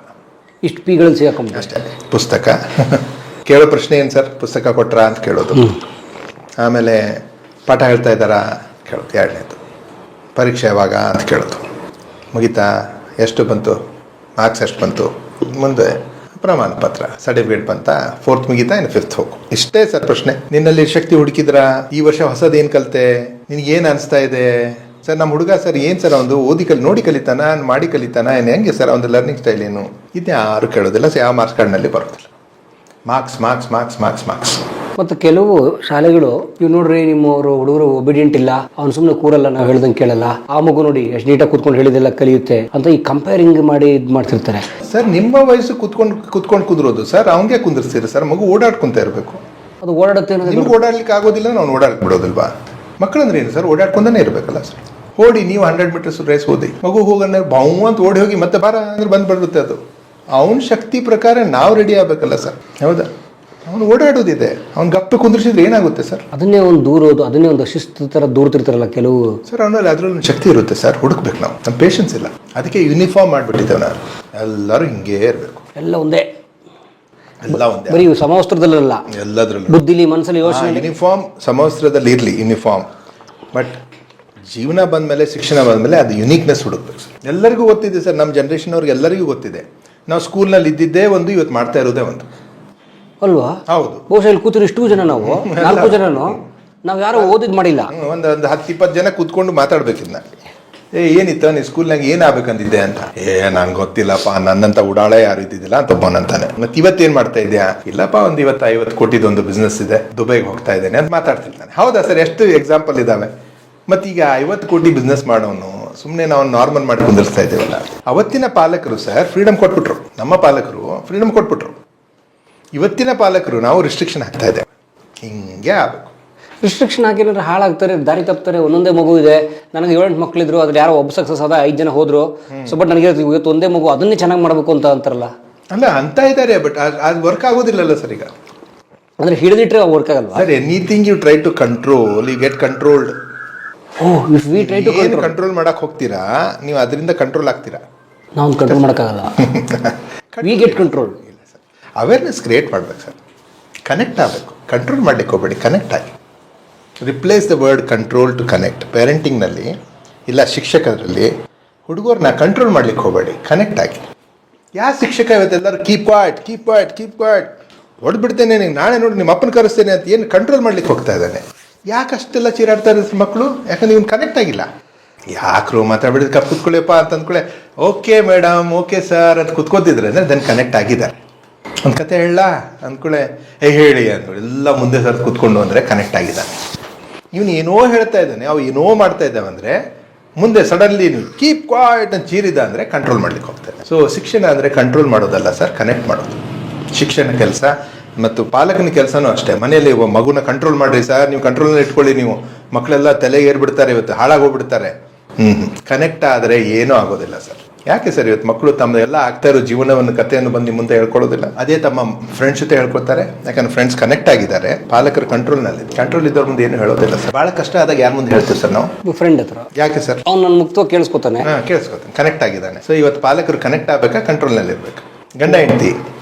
B: ಇಷ್ಟು ಪಿಗಳನ್ನು ಸಿಗಾಕೊಂಡ್ಬಿಟ್ಟು
A: ಅಷ್ಟೇ. ಪುಸ್ತಕ ಕೇಳೋ ಪ್ರಶ್ನೆ ಏನು ಸರ್? ಪುಸ್ತಕ ಕೊಟ್ರಾ ಅಂತ ಕೇಳೋದು. ಆಮೇಲೆ ಪಾಠ ಹೇಳ್ತಾ ಇದ್ದಾರಾ ಕೇಳೋದು. 2ನೇದು ಪರೀಕ್ಷೆ ಯಾವಾಗ ಅಂತ ಕೇಳೋದು. ಮುಗಿತಾ? ಎಷ್ಟು ಬಂತು ಮಾರ್ಕ್ಸ್? ಎಷ್ಟು ಬಂತು? ಮುಂದೆ ಪ್ರಮಾಣ ಪತ್ರ, ಸರ್ಟಿಫಿಕೇಟ್ ಬಂತ? 4th ಮುಗಿತಾ, ಇನ್ನು 5th ಹೋಗು. ಇಷ್ಟೇ ಸರ್ ಪ್ರಶ್ನೆ. ನಿನ್ನಲ್ಲಿ ಶಕ್ತಿ ಹುಡುಕಿದ್ರಾ? ಈ ವರ್ಷ ಹೊಸದೇನು ಕಲಿತೆ? ನಿನಗೇನು ಅನಿಸ್ತಾ ಇದೆ ಸರ್? ನಮ್ಮ ಹುಡುಗ ಸರ್ ಏನು ಸರ್, ಒಂದು ಓದಿ ನೋಡಿ ಕಲಿತಾನ, ಮಾಡಿ ಕಲಿತಾನ, ಏನು ಹೆಂಗೆ ಸರ್ ಒಂದು ಲರ್ನಿಂಗ್ ಸ್ಟೈಲ್ ಏನು? ಇದು ಯಾರು ಕೇಳೋದಿಲ್ಲ. ಯಾವ ಮಾರ್ಕ್ಸ್ ಕಾರ್ಡ್ನಲ್ಲಿ ಬರೋದಿಲ್ಲ. Marks marks marks marks marks
B: ಮತ್ತು ಕೆಲವು ಶಾಲೆಗಳು ಇವ್ ನೋಡ್ರಿ ನಿಮ್ಮವರು ಹುಡುಗರು ಒಬಿಡಿಯಂಟ್ ಇಲ್ಲ, ಅವ್ನು ಸುಮ್ಮನೆ ಕೂರಲ್ಲ, ನಾವು ಹೇಳ್ದಂಗೆ ಕೇಳಲ್ಲ, ಆ ಮಗು ನೋಡಿ ಎಷ್ಟು ನೀಟಾಗಿ ಕೂತ್ಕೊಂಡು ಹೇಳಿದೆಲ್ಲ ಕಲಿಯುತ್ತೆ ಅಂತ ಈ ಕಂಪೇರಿಂಗ್ ಮಾಡಿ ಇದು ಮಾಡ್ತಿರ್ತಾರೆ.
A: ಸರ್ ನಿಮ್ಮ ವಯಸ್ಸು ಕುತ್ಕೊಂಡು ಕುಂದ್ರೋದು ಸರ್, ಅವನಿಗೆ ಕುಂದಿರ್ಸ್ತೀರಿ ಸರ್, ಮಗು ಓಡಾಡ್ಕೊಂತ ಇರಬೇಕು.
B: ಅದು ಓಡಾಡುತ್ತೆ ಅನ್ನೋದು
A: ನಿಮ್ಗೆ ಓಡಾಡ್ಲಿಕ್ಕೆ ಆಗೋದಿಲ್ಲ, ನಾವು ಓಡಾಡಕ್ ಬಿಡೋದಿಲ್ವಾ? ಮಕ್ಕಳಂದ್ರೆ ಏನು ಸರ್, ಓಡಾಡ್ಕೊಂಡೇ ಇರಬೇಕಲ್ಲ ಸರ್. ಓಡಿ ನೀವು 100 ಮೀಟರ್ಸ್ ರೇಸ್ ಓದಿ, ಮಗು ಹೋಗಂದ್ರೆ ಬಾವು ಅಂತ ಓಡಿ ಹೋಗಿ ಮತ್ತೆ ಬಾರ ಅಂದ್ರೆ ಬಂದ್ಬಿಡುತ್ತೆ. ಅದು ಅವನ ಶಕ್ತಿ ಪ್ರಕಾರ ನಾವು ರೆಡಿ ಆಗ್ಬೇಕಲ್ಲ ಸರ್. ಹೌದಾ? ಅವನು ಓಡಾಡೋದಿದೆ, ಅವ್ನು ಗಪ್ಪ ಕುಂದ್ರಿಸಿದ್ರೆ ಏನಾಗುತ್ತೆ ಸರ್?
B: ಅದನ್ನೇ ಒಂದು ದೂರೋದು, ಅದನ್ನೇ ಒಂದು ಶಿಸ್ತು ಥರ ದೂರ್ತಿರ್ತಾರಲ್ಲ ಕೆಲವು
A: ಸರ್. ಅವನಲ್ಲಿ ಅದ್ರಲ್ಲಿ ಶಕ್ತಿ ಇರುತ್ತೆ ಸರ್, ಹುಡುಕ್ಬೇಕು ನಾವು, ನಮ್ಮ ಪೇಷನ್ಸ್ ಇಲ್ಲ. ಅದಕ್ಕೆ ಯೂನಿಫಾರ್ಮ್ ಮಾಡಿಬಿಟ್ಟಿದ್ದೇವೆ ನಾವು, ಎಲ್ಲರೂ ಹಿಂಗೇ ಇರಬೇಕು,
B: ಎಲ್ಲ ಒಂದೇ,
A: ಎಲ್ಲ ಒಂದೇ,
B: ಬರೀ ಸಮವಸ್ತ್ರದಲ್ಲ,
A: ಎಲ್ಲದ್ರಲ್ಲೂ
B: ಬುದ್ಧಿಲಿ ಮನಸ್ಸಲ್ಲಿ ಯೋಚನೆ.
A: ಯೂನಿಫಾರ್ಮ್ ಸಮವಸ್ತ್ರದಲ್ಲಿ ಇರಲಿ ಯೂನಿಫಾರ್ಮ್, ಬಟ್ ಜೀವನ ಬಂದಮೇಲೆ, ಶಿಕ್ಷಣ ಬಂದಮೇಲೆ ಅದು ಯುನೀಕ್ನೆಸ್ ಹುಡುಕ್ಬೇಕು ಸರ್. ಎಲ್ಲರಿಗೂ ಗೊತ್ತಿದೆ ಸರ್, ನಮ್ಮ ಜನ್ರೇಷನ್ ಅವ್ರಿಗೆ ಎಲ್ಲರಿಗೂ ಗೊತ್ತಿದೆ. ನಾವು ಸ್ಕೂಲ್ನಲ್ಲಿ ಇದ್ದಿದ್ದೇ ಒಂದು, ಇವತ್ತು ಮಾಡ್ತಾ ಇರೋದೇ ಒಂದು
B: ಅಲ್ವಾ?
A: ಹೌದು.
B: ಬಹುಶಃ ಇಲ್ಲಿ ಕೂತಿರೋ ಇಷ್ಟು ಜನ, ನಾವು 4 ಜನನು ನಾವು ಯಾರು ಓದಿದ್ ಮಾಡಿಲ್ಲ.
A: ಒಂದು 10-20 ಜನ ಕೂತ್ಕೊಂಡು ಮಾತಾಡ್ಬೇಕಿದ್ನ, ಏನಿತ್ತು ನೀ ಸ್ಕೂಲ್ನಾಗ ಏನಾಗಬೇಕಂದಿದ್ದೆ ಅಂತ. ನನ್ಗೆ ಗೊತ್ತಿಲ್ಲಪ್ಪ, ನನ್ನಂತ ಉಡಾಳೆ ಯಾರು ಇದ್ದಿದ್ದಿಲ್ಲ ಅಂತ ಒಬ್ಬನಂತಾನೆ. ಮತ್ತೆ ಇವತ್ತೇನ್ ಮಾಡ್ತಾ ಇದೆಯಾ? ಇಲ್ಲಪ್ಪ, ಒಂದು 50 ಕೋಟಿದೊಂದು ಬಿಸ್ನೆಸ್ ಇದೆ, ದುಬೈಗೆ ಹೋಗ್ತಾ ಇದ್ದೇನೆ ಅಂತ ಮಾತಾಡ್ತಿರ್ತಾನೆ. ಹೌದಾ ಸರ್? ಎಷ್ಟು ಎಕ್ಸಾಂಪಲ್ ಇದಾವೆ. ಮತ್ತೀಗ 50 ಕೋಟಿ ಬಿಸ್ನೆಸ್ ಮಾಡೋನು ಸುಮ್ಮನೆ ನಾವು ನಾರ್ಮಲ್ ಮಾಡಿ ಕುಂದಿರ್ಸ್ತಾ ಇದ್ದೇವಲ್ಲ. ಅವತ್ತಿನ ಪಾಲಕರು ಸರ್ ಫ್ರೀಡಮ್ ಕೊಟ್ಬಿಟ್ರು, ನಮ್ಮ ಪಾಲಕರು ಫ್ರೀಡಮ್ ಕೊಟ್ಬಿಟ್ರು. ಇವತ್ತಿನ ಪಾಲಕರು ನಾವು ರಿಸ್ಟ್ರಿಕ್ಷನ್ ಹಾಕ್ತಾ ಇದ್ದೇವೆ. ಹಿಂಗೆ ಆಗ್ಬೇಕು.
B: ರಿಸ್ಟ್ರಿಕ್ಷನ್ ಹಾಕಿದ್ರೆ ಹಾಳಾಗ್ತಾರೆ, ದಾರಿ ತಪ್ತಾರೆ. ಒಂದೊಂದೇ ಮಗು ಇದೆ, ನನಗೆ 7 ಮಕ್ಕಳಿದ್ರು, ಅದ್ರ ಯಾರೋ ಒಬ್ಬ ಸಕ್ಸಸ್ ಆದ, 5 ಜನ ಹೋದ್ರು. ಸೊ ಬಟ್ ನನಗೆ ಇವತ್ತು ಒಂದೇ ಮಗು, ಅದನ್ನೇ ಚೆನ್ನಾಗಿ ಮಾಡಬೇಕು ಅಂತ ಅಂತಾರಲ್ಲ.
A: ಅಲ್ಲ ಅಂತ ಇದ್ದಾರೆ, ಬಟ್ ಅದು ವರ್ಕ್ ಆಗೋದಿಲ್ಲಲ್ಲ ಸರ್. ಈಗ
B: ಅಂದ್ರೆ ಹಿಡಿದಿಟ್ರೆ ವರ್ಕ್ ಆಗಲ್ವಾ
A: sir? Anything you try to control, you get controlled.
B: If we try to
A: control ಮಾಡಕ್ ಹೋಗ್ತೀರಾ ನೀವು, ಅದರಿಂದ ಕಂಟ್ರೋಲ್ ಆಗ್ತೀರಾ.
B: ನಾವು ಕಂಟ್ರೋಲ್ ಮಾಡೋಕ್ಕಾಗಲ್ಲ. We get control.
A: ಇಲ್ಲ ಸರ್, ಅವೇರ್ನೆಸ್ ಕ್ರಿಯೇಟ್ ಮಾಡ್ಬೇಕು ಸರ್, ಕನೆಕ್ಟ್ ಆಗಬೇಕು. ಕಂಟ್ರೋಲ್ ಮಾಡ್ಲಿಕ್ಕೆ ಹೋಗ್ಬೇಡಿ, ಕನೆಕ್ಟ್ ಆಗಿ. Replace the word control to connect. ಪೇರೆಂಟಿಂಗ್ನಲ್ಲಿ ಇಲ್ಲ ಶಿಕ್ಷಕರಲ್ಲಿ ಹುಡುಗರನ್ನ ಕಂಟ್ರೋಲ್ ಮಾಡ್ಲಿಕ್ಕೆ ಹೋಗಬೇಡಿ, ಕನೆಕ್ಟ್ ಆಗಿ. ಯಾವ ಶಿಕ್ಷಕ ಇವತ್ತೆಲ್ಲರೂ keep quiet keep quiet keep quiet, ಹೊಡೆದ್ಬಿಡ್ತೇನೆ ನಿಂಗೆ, ನಾಳೆ ನೋಡಿ ನಿಮ್ಮ ಅಪ್ಪನ ಕರೆಸ್ತೇನೆ ಅಂತ ಏನು ಕಂಟ್ರೋಲ್ ಮಾಡ್ಲಿಕ್ಕೆ ಹೋಗ್ತಾ ಇದ್ದಾನೆ. ಯಾಕೆ ಅಷ್ಟೆಲ್ಲ ಚೀರಾಡ್ತಾ ಇರ್ತಾರೆ ಮಕ್ಕಳು? ಯಾಕಂದ್ರೆ ಇವ್ನು ಕನೆಕ್ಟ್ ಆಗಿಲ್ಲ. ಯಾಕ್ರು ಮಾತಾಡ್ಬಿಡಿದ್ರೆ ಕಪ್ ಕುತ್ಕೊಳ್ಳಿಯಪ್ಪ ಅಂತ ಅಂದ್ಕೊಳ್ಳೆ, ಓಕೆ ಮೇಡಮ್, ಓಕೆ ಸರ್ ಅಂತ ಕುತ್ಕೋತಿದ್ರೆ ಅಂದರೆ ದೆನ್ ಕನೆಕ್ಟ್ ಆಗಿದ್ದಾರೆ. ಒಂದು ಕತೆ ಹೇಳ ಅಂದ್ಕೊಳ್ಳೆ, ಹೇಳಿ ಅಂದ್ಕೊಳ್ಳಿ, ಎಲ್ಲ ಮುಂದೆ ಸರ್ ಕುತ್ಕೊಂಡು ಅಂದರೆ ಕನೆಕ್ಟ್ ಆಗಿದ್ದಾನೆ. ಇವನು ಏನೋ ಹೇಳ್ತಾ ಇದ್ದಾನೆ, ಅವು ಏನೋ ಮಾಡ್ತಾ ಇದ್ದಾವೆ ಅಂದರೆ ಮುಂದೆ ಸಡನ್ಲಿ ನೀವು ಕೀಪ್ ಕ್ವಾಯ್ಟ್ ಅಂತ ಚೀರಿದ ಅಂದರೆ ಕಂಟ್ರೋಲ್ ಮಾಡ್ಲಿಕ್ಕೆ ಹೋಗ್ತಾನೆ. ಸೊ ಶಿಕ್ಷಣ ಅಂದರೆ ಕಂಟ್ರೋಲ್ ಮಾಡೋದಲ್ಲ ಸರ್, ಕನೆಕ್ಟ್ ಮಾಡೋದು ಶಿಕ್ಷಣ ಕೆಲಸ. ಮತ್ತು ಪಾಲಕನ ಕೆಲಸನೂ ಅಷ್ಟೇ. ಮನೆಯಲ್ಲಿ ಒಬ್ಬ ಮಗುನ ಕಂಟ್ರೋಲ್ ಮಾಡ್ರಿ ಸರ್, ನೀವು ಕಂಟ್ರೋಲ್ನಲ್ಲಿ ಇಟ್ಕೊಳ್ಳಿ, ನೀವು ಮಕ್ಕಳೆಲ್ಲ ತಲೆಗೆ ಏರ್ಬಿಡ್ತಾರೆ, ಇವತ್ತು ಹಾಳಾಗೋಗ್ಬಿಡ್ತಾರೆ. ಕನೆಕ್ಟ್ ಆದರೆ ಏನೂ ಆಗೋದಿಲ್ಲ ಸರ್. ಯಾಕೆ ಸರ್ ಇವತ್ತು ಮಕ್ಕಳು ತಮ್ಮ ಎಲ್ಲ ಆಗ್ತಾ ಇರೋ ಜೀವನವನ್ನು, ಕಥೆಯನ್ನು ಬಂದು ಮುಂದೆ ಹೇಳ್ಕೊಳ್ಳೋದಿಲ್ಲ. ಅದೇ ತಮ್ಮ ಫ್ರೆಂಡ್ಸ್ ಜೊತೆ ಹೇಳ್ಕೊಳ್ತಾರೆ, ಯಾಕಂದ್ರೆ ಫ್ರೆಂಡ್ಸ್ ಕನೆಕ್ಟ್ ಆಗಿದ್ದಾರೆ. ಪಾಲಕರು ಕಂಟ್ರೋಲ್ನಲ್ಲಿ, ಕಂಟ್ರೋಲ್ ಇದ್ದವ್ರ ಮುಂದೆ ಏನು ಹೇಳೋದಿಲ್ಲ ಸರ್. ಭಾಳ ಕಷ್ಟ ಆದಾಗ ಯಾರ ಮುಂದೆ ಹೇಳ್ತೀವಿ ಸರ್ ನಾವು?
B: ಫ್ರೆಂಡ್ ಹತ್ರ.
A: ಯಾಕೆ ಸರ್?
B: ಅವ್ನು ನನ್ನ ಮುಕ್ತವಾಗಿ ಕೇಳಿಸ್ಕೊತಾನೆ.
A: ಕೇಳಿಸ್ಕೊತಾನೆ, ಕನೆಕ್ಟ್ ಆಗಿದ್ದಾನೆ. ಸೊ ಇವತ್ತು ಪಾಲಕರು ಕನೆಕ್ಟ್ ಆಗಬೇಕಾ, ಕಂಟ್ರೋಲ್ನಲ್ಲಿ ಇರಬೇಕು. ಗಂಡ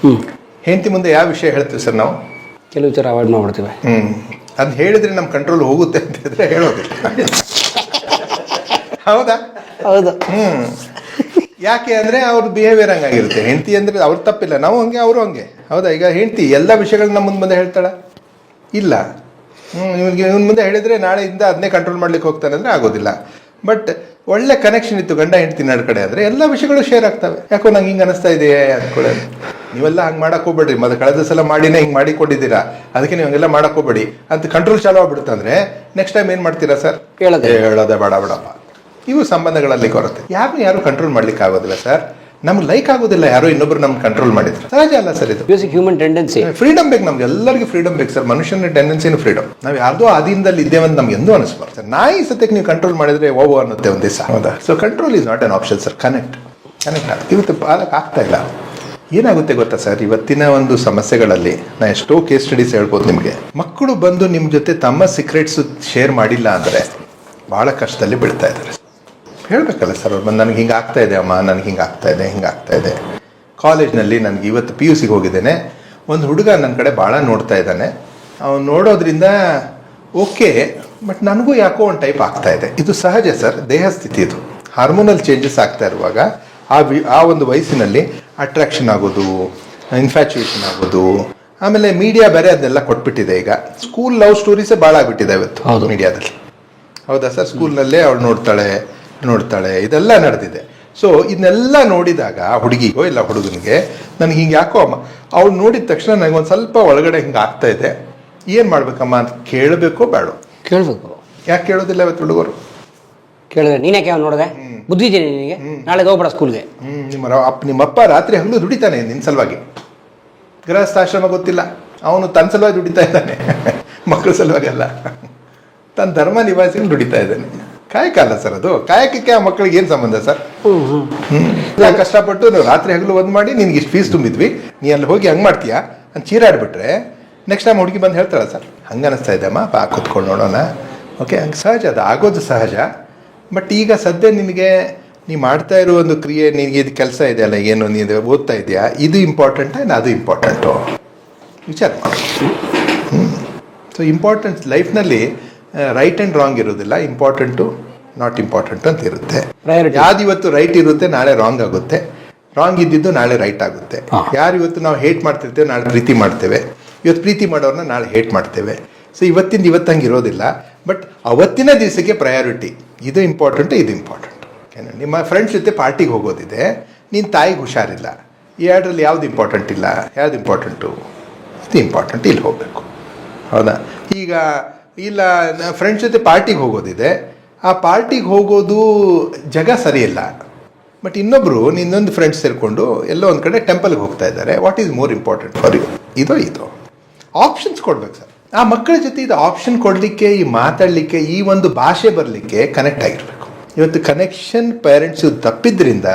A: ಹೆಂಡತಿ ಮುಂದೆ ಯಾವ ವಿಷಯ ಹೇಳ್ತೀವಿ ಸರ್ ನಾವು?
B: ಕೆಲವು ವಿಚಾರ ಅವಾಯ್ಡ್ ಮಾಡ್ಬಿಡ್ತೀವಿ.
A: ಅದು ಹೇಳಿದ್ರೆ ನಮ್ಮ ಕಂಟ್ರೋಲ್ ಹೋಗುತ್ತೆ ಅಂತ ಹೇಳಿದ್ರೆ ಹೇಳೋದಿಲ್ಲ. ಹೌದಾ?
B: ಹೌದು.
A: ಯಾಕೆ ಅಂದರೆ ಅವ್ರ ಬಿಹೇವಿಯರ್ ಹಂಗಾಗಿರುತ್ತೆ. ಹೆಂಡತಿ ಅಂದರೆ ಅವ್ರು ತಪ್ಪಿಲ್ಲ, ನಾವು ಹಂಗೆ ಅವರು ಹಂಗೆ. ಹೌದಾ? ಈಗ ಹೆಂಡತಿ ಎಲ್ಲ ವಿಷಯಗಳನ್ನ ನಮ್ಮ ಮುಂದೆ ಹೇಳ್ತಾಳ? ಇಲ್ಲ. ಇವನ್ ಮುಂದೆ ಹೇಳಿದ್ರೆ ನಾಳೆಯಿಂದ ಅದನ್ನೇ ಕಂಟ್ರೋಲ್ ಮಾಡ್ಲಿಕ್ಕೆ ಹೋಗ್ತಾನೆ ಅಂದರೆ ಆಗೋದಿಲ್ಲ. ಬಟ್ ಒಳ್ಳೆ ಕನೆಕ್ಷನ್ ಇತ್ತು ಗಂಡ ಹೆಂಡತಿ ನಡ್ ಕಡೆ ಅಂದರೆ ಎಲ್ಲ ವಿಷಯಗಳು ಶೇರ್ ಆಗ್ತವೆ. ಯಾಕೋ ನಂಗೆ ಹಿಂಗೆ ಅನಿಸ್ತಾ ಇದೆಯೇ ಅಂದ್ಕೊಳ್ಳಿ. ನೀವೆಲ್ಲ ಹಂಗೆ ಮಾಡಕ್ಕೆ ಹೋಗ್ಬೇಡ್ರಿ, ಮತ್ತೆ ಕಳೆದ ಸಲ ಮಾಡಿನೇ ಹಿಂಗೆ ಮಾಡಿಕೊಂಡಿದ್ದೀರಾ, ಅದಕ್ಕೆ ನೀವು ಹಂಗೆಲ್ಲ ಮಾಡಕ್ಕೆ ಹೋಗ್ಬೇಡಿ ಅಂತ ಕಂಟ್ರೋಲ್ ಚಾಲು ಆಗ್ಬಿಡುತ್ತಂದ್ರೆ ನೆಕ್ಸ್ಟ್ ಟೈಮ್ ಏನು ಮಾಡ್ತೀರಾ ಸರ್? ಹೇಳೋದೇ ಬೇಡ ಬಿಡಪ್ಪ. ಇವು ಸಂಬಂಧಗಳಲ್ಲಿ ಕೊರತೆ. ಯಾರು ಕಂಟ್ರೋಲ್ ಮಾಡ್ಲಿಕ್ಕೆ ಆಗೋದಿಲ್ಲ ಸರ್. ನಮ್ಗೆ ಲೈಕ್ ಆಗೋದಿಲ್ಲ ಯಾರೋ ಇನ್ನೊಬ್ರು ನಮ್ಗೆ ಕಂಟ್ರೋಲ್ ಮಾಡಿದ್ರು. ಸಹಜ ಅಲ್ಲ ಸರ್ ಇದು.
B: Basic human tendency.
A: ಫ್ರೀಡಮ್ ಬೇಕು ನಮ್ಗೆ, ಎಲ್ಲರಿಗೂ ಫ್ರೀಡಮ್ ಬೇಕು ಸರ್. ಮನುಷ್ಯನ ಟೆಂಡೆನ್ಸಿನೂ ಫ್ರೀಡಮ್. ನಾವು ಯಾರ್ದೋ ಆದಿಯಿಂದಲ್ಲಿ ಇದ್ದೇವೆ ಅಂತ ನಮ್ಗೆ ಎಂದೂ ಅನಿಸ್ಬಾರ್ದು ಸರ್. ನಾಯಿ ಸತ್ಯಕ್ಕೆ ನೀವು ಕಂಟ್ರೋಲ್ ಮಾಡಿದ್ರೆ ಓವೋ ಅನ್ನುತ್ತೆ ಒಂದು ದಿವಸ. ಹೌದಾ? So control is not an option sir. Connect ಆಗುತ್ತೆ. ಇವತ್ತು ಪಾಲಕ ಆಗ್ತಾ ಇಲ್ಲ. ಏನಾಗುತ್ತೆ ಗೊತ್ತಾ ಸರ್, ಇವತ್ತಿನ ಒಂದು ಸಮಸ್ಯೆಗಳಲ್ಲಿ ನಾ ಎಷ್ಟೋ ಕೇಸ್ ಸ್ಟಡೀಸ್ ಹೇಳ್ಬೋದು ನಿಮಗೆ. ಮಕ್ಕಳು ಬಂದು ನಿಮ್ಮ ಜೊತೆ ತಮ್ಮ ಸೀಕ್ರೆಟ್ಸ್ ಶೇರ್ ಮಾಡಿಲ್ಲ ಅಂದರೆ ಭಾಳ ಕಷ್ಟದಲ್ಲಿ ಬೀಳ್ತಾ ಇದ್ದಾರೆ. ಹೇಳಬೇಕಲ್ಲ ಸರ್ ಅವ್ರು ಬಂದು, ನನಗೆ ಹಿಂಗೆ ಆಗ್ತಾ ಇದೆ ಅಮ್ಮ, ನನಗೆ ಹಿಂಗೆ ಆಗ್ತಾ ಇದೆ. ಕಾಲೇಜ್ನಲ್ಲಿ ನನಗೆ ಇವತ್ತು PUC ಹೋಗಿದ್ದೇನೆ, ಒಂದು ಹುಡುಗ ನನ್ನ ಕಡೆ ಭಾಳ ನೋಡ್ತಾ ಇದ್ದಾನೆ. ಅವನು ನೋಡೋದ್ರಿಂದ ಓಕೆ, ಬಟ್ ನನಗೂ ಯಾಕೋ ಒಂದು ಟೈಪ್ ಆಗ್ತಾ ಇದೆ. ಇದು ಸಹಜ ಸರ್, ದೇಹ ಸ್ಥಿತಿ. ಇದು ಹಾರ್ಮೋನಲ್ ಚೇಂಜಸ್ ಆಗ್ತಾ ಇರುವಾಗ ಆ ಒಂದು ವಯಸ್ಸಿನಲ್ಲಿ ಅಟ್ರಾಕ್ಷನ್ ಆಗೋದು, ಇನ್ಫ್ಯಾಚುಯೇಷನ್ ಆಗೋದು. ಆಮೇಲೆ ಮೀಡಿಯಾ ಬೇರೆ ಅದನ್ನೆಲ್ಲ ಕೊಟ್ಬಿಟ್ಟಿದೆ. ಈಗ ಸ್ಕೂಲ್ ಲವ್ ಸ್ಟೋರೀಸೇ ಭಾಳ ಆಗ್ಬಿಟ್ಟಿದೆ ಇವತ್ತು ಮೀಡಿಯಾದಲ್ಲಿ. ಹೌದಾ ಸರ್? ಸ್ಕೂಲ್ನಲ್ಲೇ ಅವಳು ನೋಡ್ತಾಳೆ ಇದೆಲ್ಲ ನಡೆದಿದೆ. ಸೊ ಇದನ್ನೆಲ್ಲ ನೋಡಿದಾಗ ಹುಡುಗಿಗೋ ಇಲ್ಲ ಹುಡುಗನಿಗೆ ನನಗೆ ಹಿಂಗೆ ಯಾಕೋ ಅವ್ಳು ನೋಡಿದ ತಕ್ಷಣ ನನಗೊಂದು ಸ್ವಲ್ಪ ಒಳಗಡೆ ಹಿಂಗೆ ಆಗ್ತಾ ಇದೆ, ಏನು ಮಾಡ್ಬೇಕಮ್ಮ ಅಂತ ಕೇಳಬೇಕೋ ಬೇಡ?
B: ಕೇಳಬೇಕು.
A: ಯಾಕೆ ಕೇಳೋದಿಲ್ಲ ಇವತ್ತು ಹುಡುಗರು?
B: ಕೇಳಿದ್ರೆ ನೀನ್ಯಾಕೆ ಅವ್ನು ನೋಡಿದೆ, ಬುದ್ಧಿ ಇದೆಯಾ ನಿನಗೆ, ನಾಳೆ ಹೋಗ್ಬೇಡ ಸ್ಕೂಲ್ಗೆ.
A: ನಿಮ್ಮಪ್ಪ ರಾತ್ರಿ ಹಗಲು ದುಡಿತಾನೆ ನಿನ್ನ ಸಲುವಾಗಿ. ಗೃಹಸ್ಥಾಶ್ರಮ ಗೊತ್ತಿಲ್ಲ, ಅವನು ತನ್ನ ಸಲುವಾಗಿ ದುಡಿತಾ ಇದ್ದಾನೆ, ಮಕ್ಕಳ ಸಲುವಾಗಿ ಅಲ್ಲ. ತನ್ನ ಧರ್ಮ ನಿವಾಸಿಗಳು ದುಡಿತಾ ಇದ್ದಾನೆ. ಕಾಯಕ ಅಲ್ಲ ಸರ್ ಅದು. ಕಾಯಕಕ್ಕೆ ಆ ಮಕ್ಕಳಿಗೆ ಏನು ಸಂಬಂಧ ಸರ್? ಕಷ್ಟಪಟ್ಟು ನಾವು ರಾತ್ರಿ ಹಗಲು ಒಂದು ಮಾಡಿ ನಿನ್ಗೆ ಇಷ್ಟು ಫೀಸ್ ತುಂಬಿದ್ವಿ, ನೀ ಅಲ್ಲಿ ಹೋಗಿ ಹಂಗೆ ಮಾಡ್ತೀಯಾ ಅಂತ ಚೀರಾಡ್ಬಿಟ್ರೆ ನೆಕ್ಸ್ಟ್ ಟೈಮ್ ಹುಡುಗಿ ಬಂದು ಹೇಳ್ತಾಳೆ ಸರ್ ಹಂಗೆ ಅನಿಸ್ತಾ ಇದ್ದಮ್ಮ ಬಾ ಕೂತ್ಕೊಂಡು ನೋಡೋಣ. ಓಕೆ, ಹಂಗೆ ಸಹಜ, ಅದು ಆಗೋದು ಸಹಜ. ಬಟ್ ಈಗ ಸದ್ಯ ನಿನಗೆ ನೀ ಮಾಡ್ತಾ ಇರೋ ಒಂದು ಕ್ರಿಯೆ, ನಿನಗೆ ಇದು ಕೆಲಸ ಇದೆಯಲ್ಲ, ಏನು ನೀನು ಓದ್ತಾ ಇದೆಯಾ, ಇದು ಇಂಪಾರ್ಟೆಂಟಾ ಇನ್ನು ಅದು ಇಂಪಾರ್ಟೆಂಟು ವಿಚಾರ ಮಾಡಿ. ಸೊ ಇಂಪಾರ್ಟೆಂಟ್ ಲೈಫ್ನಲ್ಲಿ ರೈಟ್ ಆ್ಯಂಡ್ ರಾಂಗ್ ಇರೋದಿಲ್ಲ, ಇಂಪಾರ್ಟೆಂಟು ನಾಟ್ ಇಂಪಾರ್ಟೆಂಟ್ ಅಂತ ಇರುತ್ತೆ. ಯಾವ್ದು ಇವತ್ತು ರೈಟ್ ಇರುತ್ತೆ ನಾಳೆ ರಾಂಗ್ ಆಗುತ್ತೆ, ರಾಂಗ್ ಇದ್ದಿದ್ದು ನಾಳೆ ರೈಟ್ ಆಗುತ್ತೆ. ಯಾರು ಇವತ್ತು ನಾವು ಹೇಟ್ ಮಾಡ್ತಿರ್ತೇವೆ ನಾಳೆ ಪ್ರೀತಿ ಮಾಡ್ತೇವೆ, ಇವತ್ತು ಪ್ರೀತಿ ಮಾಡೋರನ್ನ ನಾಳೆ ಹೇಟ್ ಮಾಡ್ತೇವೆ. ಸೊ ಇವತ್ತಿಂದ ಇವತ್ತಂಗೆ ಇರೋದಿಲ್ಲ. ಬಟ್ ಅವತ್ತಿನ ದಿವಸಕ್ಕೆ ಪ್ರಯಾರಿಟಿ, ಇದು ಇಂಪಾರ್ಟೆಂಟು ಇದು ಇಂಪಾರ್ಟೆಂಟ್. ನಿಮ್ಮ ಫ್ರೆಂಡ್ಸ್ ಜೊತೆ ಪಾರ್ಟಿಗೆ ಹೋಗೋದಿದೆ, ನಿನ್ನ ತಾಯಿಗೆ ಹುಷಾರಿಲ್ಲ, ಈ ಎರಡರಲ್ಲಿ ಯಾವ್ದು ಇಂಪಾರ್ಟೆಂಟ್ ಇಲ್ಲ, ಯಾವ್ದು ಇಂಪಾರ್ಟೆಂಟು? ಇದು ಇಂಪಾರ್ಟೆಂಟ್, ಇಲ್ಲಿ ಹೋಗಬೇಕು. ಹೌದಾ? ಈಗ ಇಲ್ಲ ಫ್ರೆಂಡ್ಸ್ ಜೊತೆ ಪಾರ್ಟಿಗೆ ಹೋಗೋದಿದೆ, ಆ ಪಾರ್ಟಿಗೆ ಹೋಗೋದು ಜಾಗ ಸರಿಯಿಲ್ಲ, ಬಟ್ ಇನ್ನೊಬ್ಬರು ನಿನ್ನೊಂದು ಫ್ರೆಂಡ್ಸ್ ಸೇರಿಕೊಂಡು ಎಲ್ಲೋ ಒಂದು ಕಡೆ ಟೆಂಪಲ್ಗೆ ಹೋಗ್ತಾ ಇದ್ದಾರೆ. What is more important for you? ಇದು ಆಪ್ಷನ್ಸ್ ಕೊಡ್ಬೇಕು ಸರ್. ಆ ಮಕ್ಕಳ ಜೊತೆ ಇದು ಆಪ್ಷನ್ ಕೊಡಲಿಕ್ಕೆ, ಈ ಮಾತಾಡಲಿಕ್ಕೆ, ಈ ಒಂದು ಭಾಷೆ ಬರಲಿಕ್ಕೆ ಕನೆಕ್ಟ್ ಆಗಿರಬೇಕು. ಇವತ್ತು ಕನೆಕ್ಷನ್ ಪೇರೆಂಟ್ಸು ತಪ್ಪಿದ್ರಿಂದ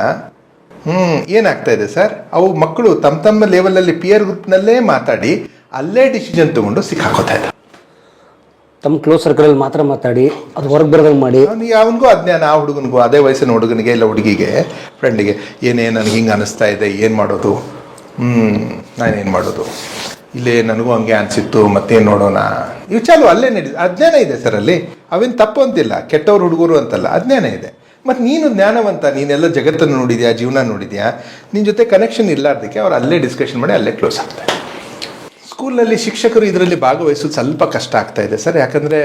A: ಏನಾಗ್ತಾ ಇದೆ ಸರ್, ಅವು ಮಕ್ಕಳು ತಮ್ಮ ಲೆವೆಲಲ್ಲಿ ಪಿಯರ್ ಗ್ರೂಪ್ನಲ್ಲೇ ಮಾತಾಡಿ ಅಲ್ಲೇ ಡಿಸಿಷನ್ ತೊಗೊಂಡು ಸಿಕ್ಕಾಕೋತಾ ಇದ್ದಾರೆ.
B: ತಮ್ಮ ಕ್ಲೋಸ್ ಸರ್ಕಲಲ್ಲಿ ಮಾತ್ರ ಮಾತಾಡಿ ಅದು ಹೊರಗೆ ಬರೋದಂಗೆ ಮಾಡಿ
A: ಅವನಿಗೂ ಅಜ್ಞಾನ, ಆ ಹುಡುಗನಿಗೂ, ಅದೇ ವಯಸ್ಸಿನ ಹುಡುಗನಿಗೆ ಇಲ್ಲ ಹುಡುಗಿಗೆ ಫ್ರೆಂಡಿಗೆ ಏನೇ ನನಗೆ ಹಿಂಗೆ ಅನಿಸ್ತಾ ಇದೆ, ಏನು ಮಾಡೋದು, ನಾನೇನು ಮಾಡೋದು, ಇಲ್ಲೇ ನನಗೂ ಹಂಗೆ ಅನಿಸಿತ್ತು, ಮತ್ತೇನು ನೋಡೋಣ, ಇವು ಚಾಲು ಅಲ್ಲೇ ಅಜ್ಞಾನ ಇದೆ ಸರ್ ಅಲ್ಲಿ. ಅವೇನು ತಪ್ಪು ಅಂತಿಲ್ಲ, ಕೆಟ್ಟವ್ರು ಹುಡುಗರು ಅಂತಲ್ಲ, ಅಜ್ಞಾನ ಇದೆ. ಮತ್ತು ನೀನು ಜ್ಞಾನವಂತ, ನೀನೆಲ್ಲ ಜಗತ್ತನ್ನು ನೋಡಿದ್ಯಾ, ಜೀವನ ನೋಡಿದ್ಯಾ, ನಿನ್ನ ಜೊತೆ ಕನೆಕ್ಷನ್ ಇಲ್ಲಾರ್ದಕ್ಕೆ ಅವ್ರು ಅಲ್ಲೇ ಡಿಸ್ಕಷನ್ ಮಾಡಿ ಅಲ್ಲೇ ಕ್ಲೋಸ್ ಆಗ್ತಾರೆ. ಸ್ಕೂಲಲ್ಲಿ ಶಿಕ್ಷಕರು ಇದರಲ್ಲಿ ಭಾಗವಹಿಸೋದು ಸ್ವಲ್ಪ ಕಷ್ಟ ಆಗ್ತಾ ಇದೆ ಸರ್. ಯಾಕಂದರೆ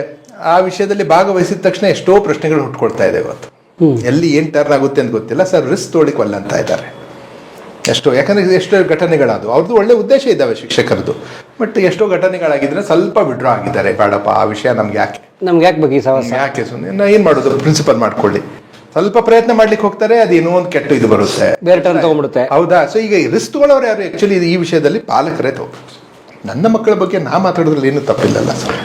A: ಆ ವಿಷಯದಲ್ಲಿ ಭಾಗವಹಿಸಿದ ತಕ್ಷಣ ಎಷ್ಟೋ ಪ್ರಶ್ನೆಗಳು ಹುಟ್ಕೊಳ್ತಾ ಇದೆ ಇವತ್ತು. ಎಲ್ಲಿ ಏನು ಟರ್ನ್ ಆಗುತ್ತೆ ಅಂತ ಗೊತ್ತಿಲ್ಲ ಸರ್. ರಿಸ್ಕ್ ತೊಗೊಳ್ಳಿಕ್ಕೆ ಅಂತ ಇದ್ದಾರೆ ಎಷ್ಟೋ. ಯಾಕಂದರೆ ಎಷ್ಟೋ ಘಟನೆಗಳಾದವು, ಅವ್ರದ್ದು ಒಳ್ಳೆ ಉದ್ದೇಶ ಇದ್ದಾವೆ ಶಿಕ್ಷಕರದ್ದು, ಬಟ್ ಎಷ್ಟೋ ಘಟನೆಗಳಾಗಿದ್ರೆ ಸ್ವಲ್ಪ ವಿಡ್ರಾ ಆಗಿದ್ದಾರೆ. ಬೇಡಪ್ಪ ಆ ವಿಷಯ ನಮ್ಗೆ ಯಾಕೆ
B: ಬಗ್ಗೆ
A: ಯಾಕೆ ಸುಮ್ಮನೆ ಏನು ಮಾಡೋದು, ಪ್ರಿನ್ಸಿಪಲ್ ಮಾಡ್ಕೊಳ್ಳಿ, ಸ್ವಲ್ಪ ಪ್ರಯತ್ನ ಮಾಡ್ಲಿಕ್ಕೆ ಹೋಗ್ತಾರೆ, ಅದು ಏನೋ ಒಂದು ಕೆಟ್ಟ ಇದು ಬರುತ್ತೆ,
B: ಬೇರೆ ಟರ್ನ್ ತಗೊಂಡ್ಬಿಡುತ್ತೆ.
A: ಹೌದಾ? ಸೊ ಈಗ ರಿಸ್ಕ್ ತಗೊಳ್ಳೋರು ಯಾರು? ಆ್ಯಕ್ಚುಲಿ ಈ ವಿಷಯದಲ್ಲಿ ಪಾಲಕರೇ ತಗೋಬೇಕು. ನನ್ನ ಮಕ್ಕಳ ಬಗ್ಗೆ ನಾ ಮಾತಾಡೋದ್ರಲ್ಲಿ ಏನೂ ತಪ್ಪಿಲ್ಲಲ್ಲ ಸರ್.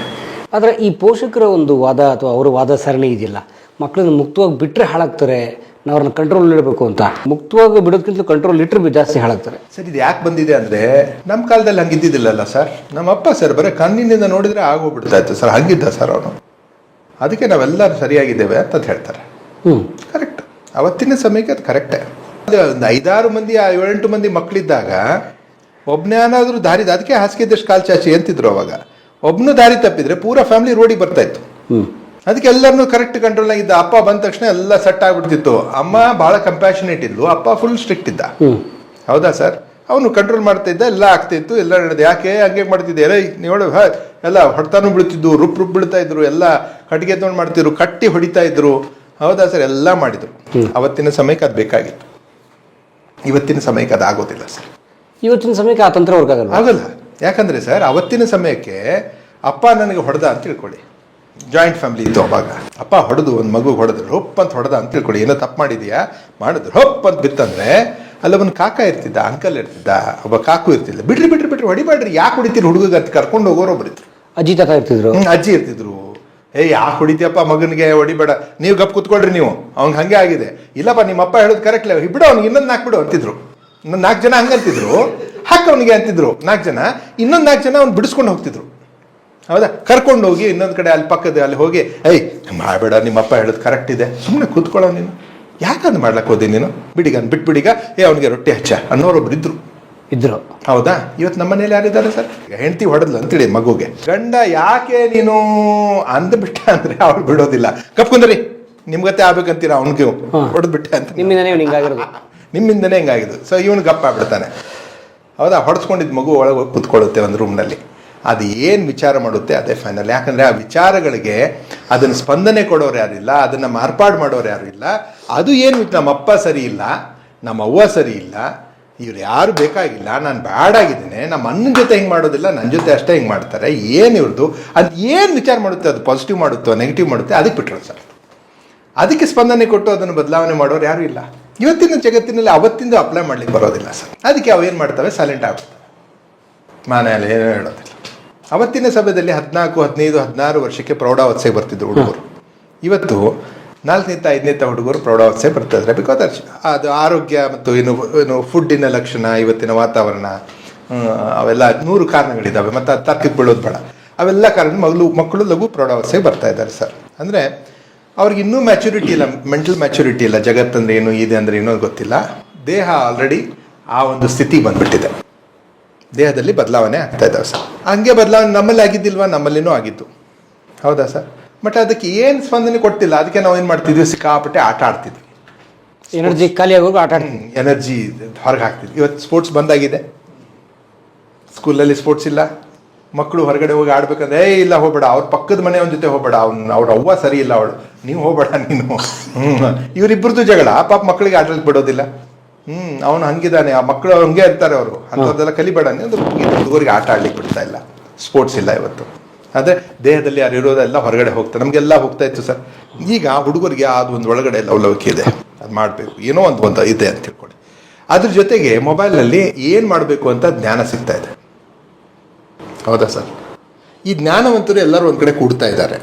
B: ಆದರೆ ಈ ಪೋಷಕರ ಒಂದು ವಾದ ಅಥವಾ ಅವರ ವಾದ ಸರಣಿ ಇದೆಯಲ್ಲ, ಮಕ್ಕಳನ್ನ ಮುಕ್ತವಾಗಿ ಬಿಟ್ಟರೆ ಹಾಳಾಗ್ತಾರೆ, ನಾವು ಅವ್ರನ್ನ ಕಂಟ್ರೋಲ್ ಇಡಬೇಕು ಅಂತ. ಮುಕ್ತವಾಗಿ ಬಿಡೋದಕ್ಕಿಂತ ಕಂಟ್ರೋಲ್ ಇಟ್ಟರೆ ಜಾಸ್ತಿ ಹಾಳಾಗ್ತಾರೆ
A: ಸರ್. ಇದು ಯಾಕೆ ಬಂದಿದೆ ಅಂದರೆ, ನಮ್ಮ ಕಾಲದಲ್ಲಿ ಹಂಗಿದ್ದಿದ್ದಿಲ್ಲಲ್ಲ ಸರ್. ನಮ್ಮ ಅಪ್ಪ ಸರ್ ಬರೀ ಕಣ್ಣಿನಿಂದ ನೋಡಿದರೆ ಆಗೋಗ್ಬಿಡ್ತಾ ಇತ್ತು ಸರ್, ಹಂಗಿದ್ದ ಸರ್ ಅವನು. ಅದಕ್ಕೆ ನಾವೆಲ್ಲರೂ ಸರಿಯಾಗಿದ್ದೇವೆ ಅಂತ ಹೇಳ್ತಾರೆ. ಕರೆಕ್ಟ್, ಅವತ್ತಿನ ಸಮಯಕ್ಕೆ ಅದು ಕರೆಕ್ಟೇ. ಒಂದು 5-6 ಮಂದಿ 7-8 ಮಂದಿ ಮಕ್ಕಳಿದ್ದಾಗ ಒಬ್ಬನೇನಾದ್ರೂ ದಾರಿ, ಅದಕ್ಕೆ ಹಾಸಿಗೆ ಇದ್ದಷ್ಟು ಕಾಲು ಚಾಚಿ ಅಂತಿದ್ರು ಅವಾಗ. ಒಬ್ಬನು ದಾರಿ ತಪ್ಪಿದ್ರೆ ಪೂರಾ ಫ್ಯಾಮಿಲಿ ರೋಡಿಗೆ ಬರ್ತಾ ಇತ್ತು. ಅದಕ್ಕೆ ಎಲ್ಲರನ್ನೂ ಕರೆಕ್ಟ್ ಕಂಟ್ರೋಲ್ ಆಗಿದ್ದ. ಅಪ್ಪ ಬಂದ ತಕ್ಷಣ ಎಲ್ಲ ಸೆಟ್ ಆಗ್ಬಿಡ್ತಿತ್ತು. ಅಮ್ಮ ಭಾಳ ಕಂಪ್ಯಾಷನೇಟ್ ಇದ್ಲು, ಅಪ್ಪ ಫುಲ್ ಸ್ಟ್ರಿಕ್ಟ್ ಇದ್ದ. ಹೌದಾ ಸರ್? ಅವನು ಕಂಟ್ರೋಲ್ ಮಾಡ್ತಾ ಇದ್ದ, ಎಲ್ಲ ಆಗ್ತಿತ್ತು, ಎಲ್ಲ ನಡೆದು. ಯಾಕೆ ಹಂಗೆ ಮಾಡ್ತಿದ್ದೆ ರೈ ನೀವು? ಎಲ್ಲ ಹೊಡ್ತಾನು ಬೀಳ್ತಿದ್ದು, ರುಪ್ ಬೀಳ್ತಾ ಇದ್ರು, ಎಲ್ಲ ಕಟ್ಟಿಗೆ ತೊಗೊಂಡು ಮಾಡ್ತಿದ್ರು, ಕಟ್ಟಿ ಹೊಡಿತಾ ಇದ್ರು. ಹೌದಾ ಸರ್? ಎಲ್ಲ ಮಾಡಿದ್ರು. ಅವತ್ತಿನ ಸಮಯಕ್ಕೆ ಅದು ಬೇಕಾಗಿತ್ತು, ಇವತ್ತಿನ ಸಮಯಕ್ಕೆ ಅದು ಆಗೋದಿಲ್ಲ ಸರ್.
B: ಇವತ್ತಿನ ಸಮಯಕ್ಕೆ ಆ ತಂತ್ರ ವರ್ಕ್
A: ಆಗಲ್ಲ. ಯಾಕಂದರೆ ಸರ್, ಅವತ್ತಿನ ಸಮಯಕ್ಕೆ ಅಪ್ಪ ನನಗೆ ಹೊಡೆದ ಅಂತ ತಿಳ್ಕೊಳ್ಳಿ, ಜಾಯಿಂಟ್ ಫ್ಯಾಮಿಲಿ ಇತ್ತು ಅವಾಗ. ಅಪ್ಪ ಹೊಡೆದು ಒಂದು ಮಗು ಹೊಡೆದ್ರು, ಹೊಪ್ ಅಂತ ಹೊಡೆದ ಅಂತ ತಿಳ್ಕೊಳ್ಳಿ, ಏನೋ ತಪ್ಪು ಮಾಡಿದ್ಯಾ, ಮಾಡಿದ್ರು ಹೊಪ್ ಅಂತ ಬಿತ್ತಂದ್ರೆ ಅಲ್ಲೊಬ್ಬನ ಕಾಕ ಇರ್ತಿದ್ದ, ಅಂಕಲ್ ಇರ್ತಿದ್ದ, ಒಬ್ಬ ಕಾಕು ಇರ್ತಿದ್ದ. ಬಿಡ್ರಿ ಹೊಡಿಬೇಡ್ರಿ, ಯಾಕೆ ಹೊಡಿತೀರಿ ಹುಡುಗ ಅಂತ ಕರ್ಕೊಂಡು ಹೋಗೋರೊಬ್ರು ಇದ್ರು.
B: ಅಜ್ಜಿ ತಾತ ಇರ್ತಿದ್ರು,
A: ಅಜ್ಜಿ ಇರ್ತಿದ್ರು. ಯಾಕೆ ಹೊಡಿತೀಯಪ್ಪ ಮಗನಿಗೆ, ಹೊಡಿಬೇಡ, ನೀವು ಗಪ್ ಕೂತ್ಕೊಳ್ರಿ, ನೀವು ಅವ್ನಿಗೆ ಹಂಗೆ ಆಗಿದೆ. ಇಲ್ಲಪ್ಪ ನಿಮ್ಮ ಅಪ್ಪ ಹೇಳೋದು ಕರೆಕ್ಟ್, ಬಿಡು ಅವ್ನಿಗೆ ಇನ್ನೊಂದು 4 ಬಿಡು ಅಂತಿದ್ರು. ಇನ್ನೊಂದು 4 ಜನ ಹಂಗಂತಿದ್ರು, ಅವನಿಗೆ ಅಂತಿದ್ರು 4 ಜನ, ಇನ್ನೊಂದು 4 ಜನ ಅವ್ನು ಬಿಡಿಸ್ಕೊಂಡು ಹೋಗ್ತಿದ್ರು. ಹೌದಾ? ಕರ್ಕೊಂಡು ಹೋಗಿ ಇನ್ನೊಂದು ಕಡೆ ಅಲ್ಲಿ ಪಕ್ಕದ ಅಲ್ಲಿ ಹೋಗಿ, ಮಾಡಬೇಡ, ನಿಮ್ಮಪ್ಪ ಹೇಳೋದು ಕರೆಕ್ಟ್ ಇದೆ, ಸುಮ್ಮನೆ ಕೂತ್ಕೊಳ್ಳೋ ನೀನು, ಯಾಕಂದು ಮಾಡ್ಲಕ್ಕೆ ಹೋದಿ ನೀನು, ಬಿಡಿಗನ್ ಬಿಟ್ಬಿಡಿಗ, ಅವನಿಗೆ ರೊಟ್ಟಿ ಹಚ್ಚ ಅನ್ನೋರೊಬ್ರು ಇದ್ರು. ಹೌದಾ? ಇವತ್ತು ನಮ್ಮ ಮನೇಲಿ ಯಾರಿದ್ದಾರೆ ಸರ್? ಹೆಂಡತಿ ಹೊಡೆದ್ಲು ಅಂತೇಳಿ ಮಗುಗೆ, ಗಂಡ ಯಾಕೆ ನೀನು ಅಂದ್ಬಿಟ್ಟ ಅಂದ್ರೆ ಅವಳು ಬಿಡೋದಿಲ್ಲ. ಕಪ್ಕೊಂಡ್ರಿ ನಿಮ್ಗತ್ತೆ ಆಗ್ಬೇಕಂತೀರ, ಅವನಿಗೆ ಹೊಡೆದ್ಬಿಟ್ಟೆ ಅಂತ. ನಿಮ್ಮಿಂದನೇ ಹಿಂಗಾಗಿದ್ದು. ಸೊ ಇವನು ಗಪ್ಪ ಆಗ್ಬಿಡ್ತಾನೆ. ಹೌದಾ? ಹೊಡೆಸ್ಕೊಂಡಿದ್ದು ಮಗು ಒಳಗೆ ಹೋಗಿ ಕೂತ್ಕೊಳ್ಳುತ್ತೆ ಒಂದು ರೂಮ್ನಲ್ಲಿ. ಅದು ಏನು ವಿಚಾರ ಮಾಡುತ್ತೆ ಅದೇ ಫೈನಲ್. ಯಾಕಂದರೆ ಆ ವಿಚಾರಗಳಿಗೆ ಅದನ್ನು ಸ್ಪಂದನೆ ಕೊಡೋರು ಯಾರಿಲ್ಲ, ಅದನ್ನು ಮಾರ್ಪಾಡು ಮಾಡೋರು ಯಾರು ಇಲ್ಲ. ಅದು ಏನು, ನಮ್ಮಪ್ಪ ಸರಿ ಇಲ್ಲ, ನಮ್ಮ ಅವ್ವ ಸರಿ ಇಲ್ಲ, ಇವ್ರು ಯಾರು ಬೇಕಾಗಿಲ್ಲ, ನಾನು ಬ್ಯಾಡಾಗಿದ್ದೇನೆ, ನಮ್ಮ ಅಣ್ಣನ ಜೊತೆ ಹಿಂಗೆ ಮಾಡೋದಿಲ್ಲ, ನನ್ನ ಜೊತೆ ಅಷ್ಟೇ ಹಿಂಗೆ ಮಾಡ್ತಾರೆ, ಏನು ಇವ್ರದ್ದು ಅದು ಏನು ವಿಚಾರ ಮಾಡುತ್ತೆ, ಅದು ಪಾಸಿಟಿವ್ ಮಾಡುತ್ತೋ ನೆಗೆಟಿವ್ ಮಾಡುತ್ತೆ, ಅದಕ್ಕೆ ಬಿಟ್ಟರು ಸರ್. ಅದಕ್ಕೆ ಸ್ಪಂದನೆ ಕೊಟ್ಟು ಅದನ್ನು ಬದಲಾವಣೆ ಮಾಡೋರು ಯಾರೂ ಇಲ್ಲ ಇವತ್ತಿನ ಜಗತ್ತಿನಲ್ಲಿ. ಅವತ್ತಿಂದ ಅಪ್ಲೈ ಮಾಡ್ಲಿಕ್ಕೆ ಬರೋದಿಲ್ಲ ಸರ್. ಅದಕ್ಕೆ ಅವು ಏನು ಮಾಡ್ತವೆ, ಸೈಲೆಂಟ್ ಆಗ್ತವೆ, ಮನೆಯಲ್ಲಿ ಏನೂ ಹೇಳೋದಿಲ್ಲ. ಅವತ್ತಿನ ಸಭೆಯಲ್ಲಿ 14, 15, 16 ವರ್ಷಕ್ಕೆ ಪ್ರೌಢಾವಸ್ಥೆಗೆ ಬರ್ತಿದ್ರು ಹುಡುಗರು. ಇವತ್ತು 4ನೇ 5ನೇ ಹುಡುಗರು ಪ್ರೌಢಾವಸ್ಥೆ ಬರ್ತಾಯಿದ್ರೆ. ಬಿಕಾಸ್ ಅದು ಆರೋಗ್ಯ ಮತ್ತು ಏನು ಫುಡ್ಡಿನ ಲಕ್ಷಣ, ಇವತ್ತಿನ ವಾತಾವರಣ, ಅವೆಲ್ಲ 100 ಕಾರಣಗಳಿದ್ದಾವೆ. ಮತ್ತು ಅದು ತರ್ಕಕ್ಕೆ ಬೀಳೋದು ಬೇಡ. ಅವೆಲ್ಲ ಕಾರಣ ಮಕ್ಕಳು ಲಘು ಪ್ರೌಢಾವಸ್ಥೆಗೆ ಬರ್ತಾ ಇದ್ದಾರೆ ಸರ್. ಅಂದರೆ ಅವ್ರಿಗೆ ಇನ್ನೂ ಮ್ಯಾಚುರಿಟಿ ಇಲ್ಲ, ಮೆಂಟಲ್ ಮ್ಯಾಚುರಿಟಿ ಇಲ್ಲ. ಜಗತ್ತಂದ್ರೆ ಏನು, ಇದೆ ಅಂದರೆ ಏನೋ ಗೊತ್ತಿಲ್ಲ. ದೇಹ ಆಲ್ರೆಡಿ ಆ ಒಂದು ಸ್ಥಿತಿ ಬಂದ್ಬಿಟ್ಟಿದೆ. ದೇಹದಲ್ಲಿ ಬದಲಾವಣೆ ಆಗ್ತಾ ಇದ್ದಾವೆ ಸರ್. ಹಂಗೆ ಬದಲಾವಣೆ ನಮ್ಮಲ್ಲಿ ಆಗಿದ್ದಿಲ್ವಾ? ನಮ್ಮಲ್ಲಿನೂ ಆಗಿತ್ತು, ಹೌದಾ ಸರ್? ಬಟ್ ಅದಕ್ಕೆ ಏನು ಸ್ಪಂದನೆ ಕೊಡ್ತಿಲ್ಲ. ಅದಕ್ಕೆ ನಾವು ಏನು ಮಾಡ್ತಿದ್ವಿ, ಸಿಕ್ಕಾಪಟ್ಟೆ ಆಟ ಆಡ್ತಿದ್ವಿ.
B: ಎನರ್ಜಿ ಖಾಲಿ ಆಗೋದು ಆಟ ಆಡ್ತೀವಿ,
A: ಎನರ್ಜಿ ಹೊರಗೆ ಹಾಕ್ತಿದ್ವಿ. ಇವತ್ತು ಸ್ಪೋರ್ಟ್ಸ್ ಬಂದಾಗಿದೆ, ಸ್ಕೂಲಲ್ಲಿ ಸ್ಪೋರ್ಟ್ಸ್ ಇಲ್ಲ. ಮಕ್ಕಳು ಹೊರಗಡೆ ಹೋಗಿ ಆಡ್ಬೇಕಂದ್ರೆ ಇಲ್ಲ ಹೋಗ್ಬೇಡ, ಅವ್ರ ಪಕ್ಕದ ಮನೆಯವನ ಜೊತೆ ಹೋಗ್ಬೇಡ, ಅವ್ರ ಅವ್ವ ಸರಿ ಇಲ್ಲ, ಅವಳು ನೀವು ಹೋಗ್ಬೇಡ ನೀನು. ಇವರಿಬ್ಬರದ್ದು ಜಗಳ. ಪಾಪ ಮಕ್ಕಳಿಗೆ ಆಟಕ್ಕೆ ಬಿಡೋದಿಲ್ಲ. ಅವನು ಹಂಗಿದ್ದಾನೆ, ಆ ಮಕ್ಕಳು ಹಂಗೆ ಇರ್ತಾರೆ, ಅವರು ಅಂಥದ್ದೆಲ್ಲ ಕಲಿಬೇಡ ಅಂದ್ರೆ ಹುಡುಗರಿಗೆ ಆಟ ಆಡ್ಲಿಕ್ಕೆ ಬಿಡ್ತಾ ಇಲ್ಲ. ಸ್ಪೋರ್ಟ್ಸ್ ಇಲ್ಲ ಇವತ್ತು. ಅಂದರೆ ದೇಹದಲ್ಲಿ ಯಾರು ಇರೋದೆಲ್ಲ ಹೊರಗಡೆ ಹೋಗ್ತಾರೆ. ನಮಗೆಲ್ಲ ಹೋಗ್ತಾ ಇತ್ತು ಸರ್. ಈಗ ಹುಡುಗರಿಗೆ ಅದು ಒಂದು ಒಳಗಡೆ ಲವಲವಿಕೆ ಇದೆ, ಅದು ಮಾಡಬೇಕು, ಏನೋ ಒಂದು ಇದೆ ಅಂತ ತಿಳ್ಕೊಳ್ಳಿ. ಅದ್ರ ಜೊತೆಗೆ ಮೊಬೈಲ್ನಲ್ಲಿ ಏನು ಮಾಡಬೇಕು ಅಂತ ಜ್ಞಾನ ಸಿಗ್ತಾ ಇದೆ, ಹೌದಾ ಸರ್? ಈ ಜ್ಞಾನವಂತರು ಎಲ್ಲರೂ ಒಂದು ಕಡೆ ಕೂಡ್ತಾ ಇದ್ದಾರೆ,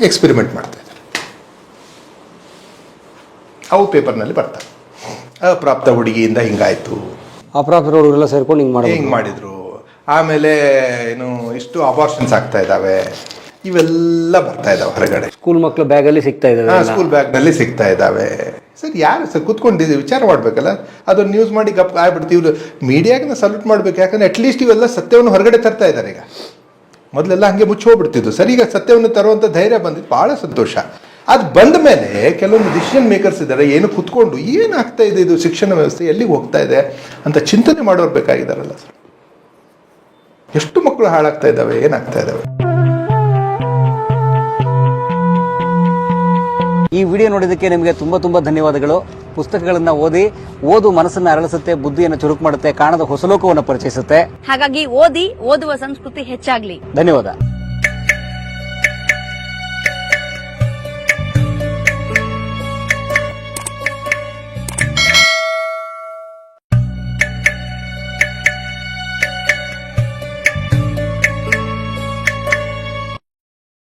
A: ಎಕ್ಸ್ಪೆರಿಮೆಂಟ್ ಮಾಡ್ತಾ ಇದ್ದಾರೆ. ಅವು ಪೇಪರ್ನಲ್ಲಿ ಬರ್ತಾರೆ. ಅಪ್ರಾಪ್ತ ಹುಡುಗಿಯಿಂದ ಹಿಂಗಾಯ್ತು,
B: ಅಪ್ರಾಪ್ತ ಹುಡುಗರೆಲ್ಲ ಸೇರ್ಕೊಂಡು ಹಿಂಗೆ
A: ಮಾಡಿದ್ರು, ಆಮೇಲೆ ಏನು ಇಷ್ಟು ಅಬಾರ್ಷನ್ಸ್ ಆಗ್ತಾ ಇದ್ದಾವೆ, ಇವೆಲ್ಲ ಬರ್ತಾ ಇದ್ದಾವೆ ಹೊರಗಡೆ.
B: ಸ್ಕೂಲ್ ಮಕ್ಕಳು ಬ್ಯಾಗಲ್ಲಿ ಸಿಗ್ತಾ ಇದ್ದಾವೆ,
A: ಸ್ಕೂಲ್ ಬ್ಯಾಗ್ನಲ್ಲಿ ಸಿಗ್ತಾ ಇದ್ದಾವೆ. ಸರ್ ಯಾರು ಸರ್ ಕೂತ್ಕೊಂಡಿದ್ದೀವಿ, ವಿಚಾರ ಮಾಡಬೇಕಲ್ಲ. ಅದನ್ನು ನ್ಯೂಸ್ ಮಾಡಿ ಗಪ್ ಆಗ್ಬಿಡ್ತೀವಿ. ಮೀಡಿಯಾಗೆ ಸಲ್ಯೂಟ್ ಮಾಡಬೇಕು, ಯಾಕಂದರೆ ಅಟ್ಲೀಸ್ಟ್ ಇವೆಲ್ಲ ಸತ್ಯವನ್ನು ಹೊರಗಡೆ ತರ್ತಾ ಇದ್ದಾರೆ. ಈಗ ಮೊದಲೆಲ್ಲ ಹಾಗೆ ಮುಚ್ಚಿ ಹೋಗ್ಬಿಡ್ತಿದ್ದು ಸರ್. ಈಗ ಸತ್ಯವನ್ನು ತರುವಂಥ ಧೈರ್ಯ ಬಂದಿದ್ದು ಭಾಳ ಸಂತೋಷ. ಅದು ಬಂದ ಮೇಲೆ ಕೆಲವೊಂದು ಡಿಸಿಷನ್ ಮೇಕರ್ಸ್ ಇದ್ದಾರೆ, ಏನು ಕೂತ್ಕೊಂಡು ಏನಾಗ್ತಾ ಇದೆ, ಇದು ಶಿಕ್ಷಣ ವ್ಯವಸ್ಥೆ ಎಲ್ಲಿಗೆ ಹೋಗ್ತಾ ಇದೆ ಅಂತ ಚಿಂತನೆ ಮಾಡೋರು ಬೇಕಾಗಿದ್ದಾರಲ್ಲ ಸರ್. ಎಷ್ಟು ಮಕ್ಕಳು ಹಾಳಾಗ್ತಾ ಇದ್ದಾವೆ, ಏನಾಗ್ತಾ ಇದ್ದಾವೆ.
B: ಈ ವಿಡಿಯೋ ನೋಡಿದ್ದಕ್ಕೆ ನಿಮಗೆ ತುಂಬ ಧನ್ಯವಾದಗಳು. ಪುಸ್ತಕಗಳನ್ನ ಓದು ಮನಸ್ಸನ್ನು ಅರಳಿಸುತ್ತೆ, ಬುದ್ಧಿಯನ್ನು ಚುರುಕು ಮಾಡುತ್ತೆ, ಕಾಣದ ಹೊಸ ಲೋಕವನ್ನು ಪರಿಚಯಿಸುತ್ತೆ.
C: ಹಾಗಾಗಿ ಓದುವ ಸಂಸ್ಕೃತಿ ಹೆಚ್ಚಾಗ್ಲಿ.
B: ಧನ್ಯವಾದ.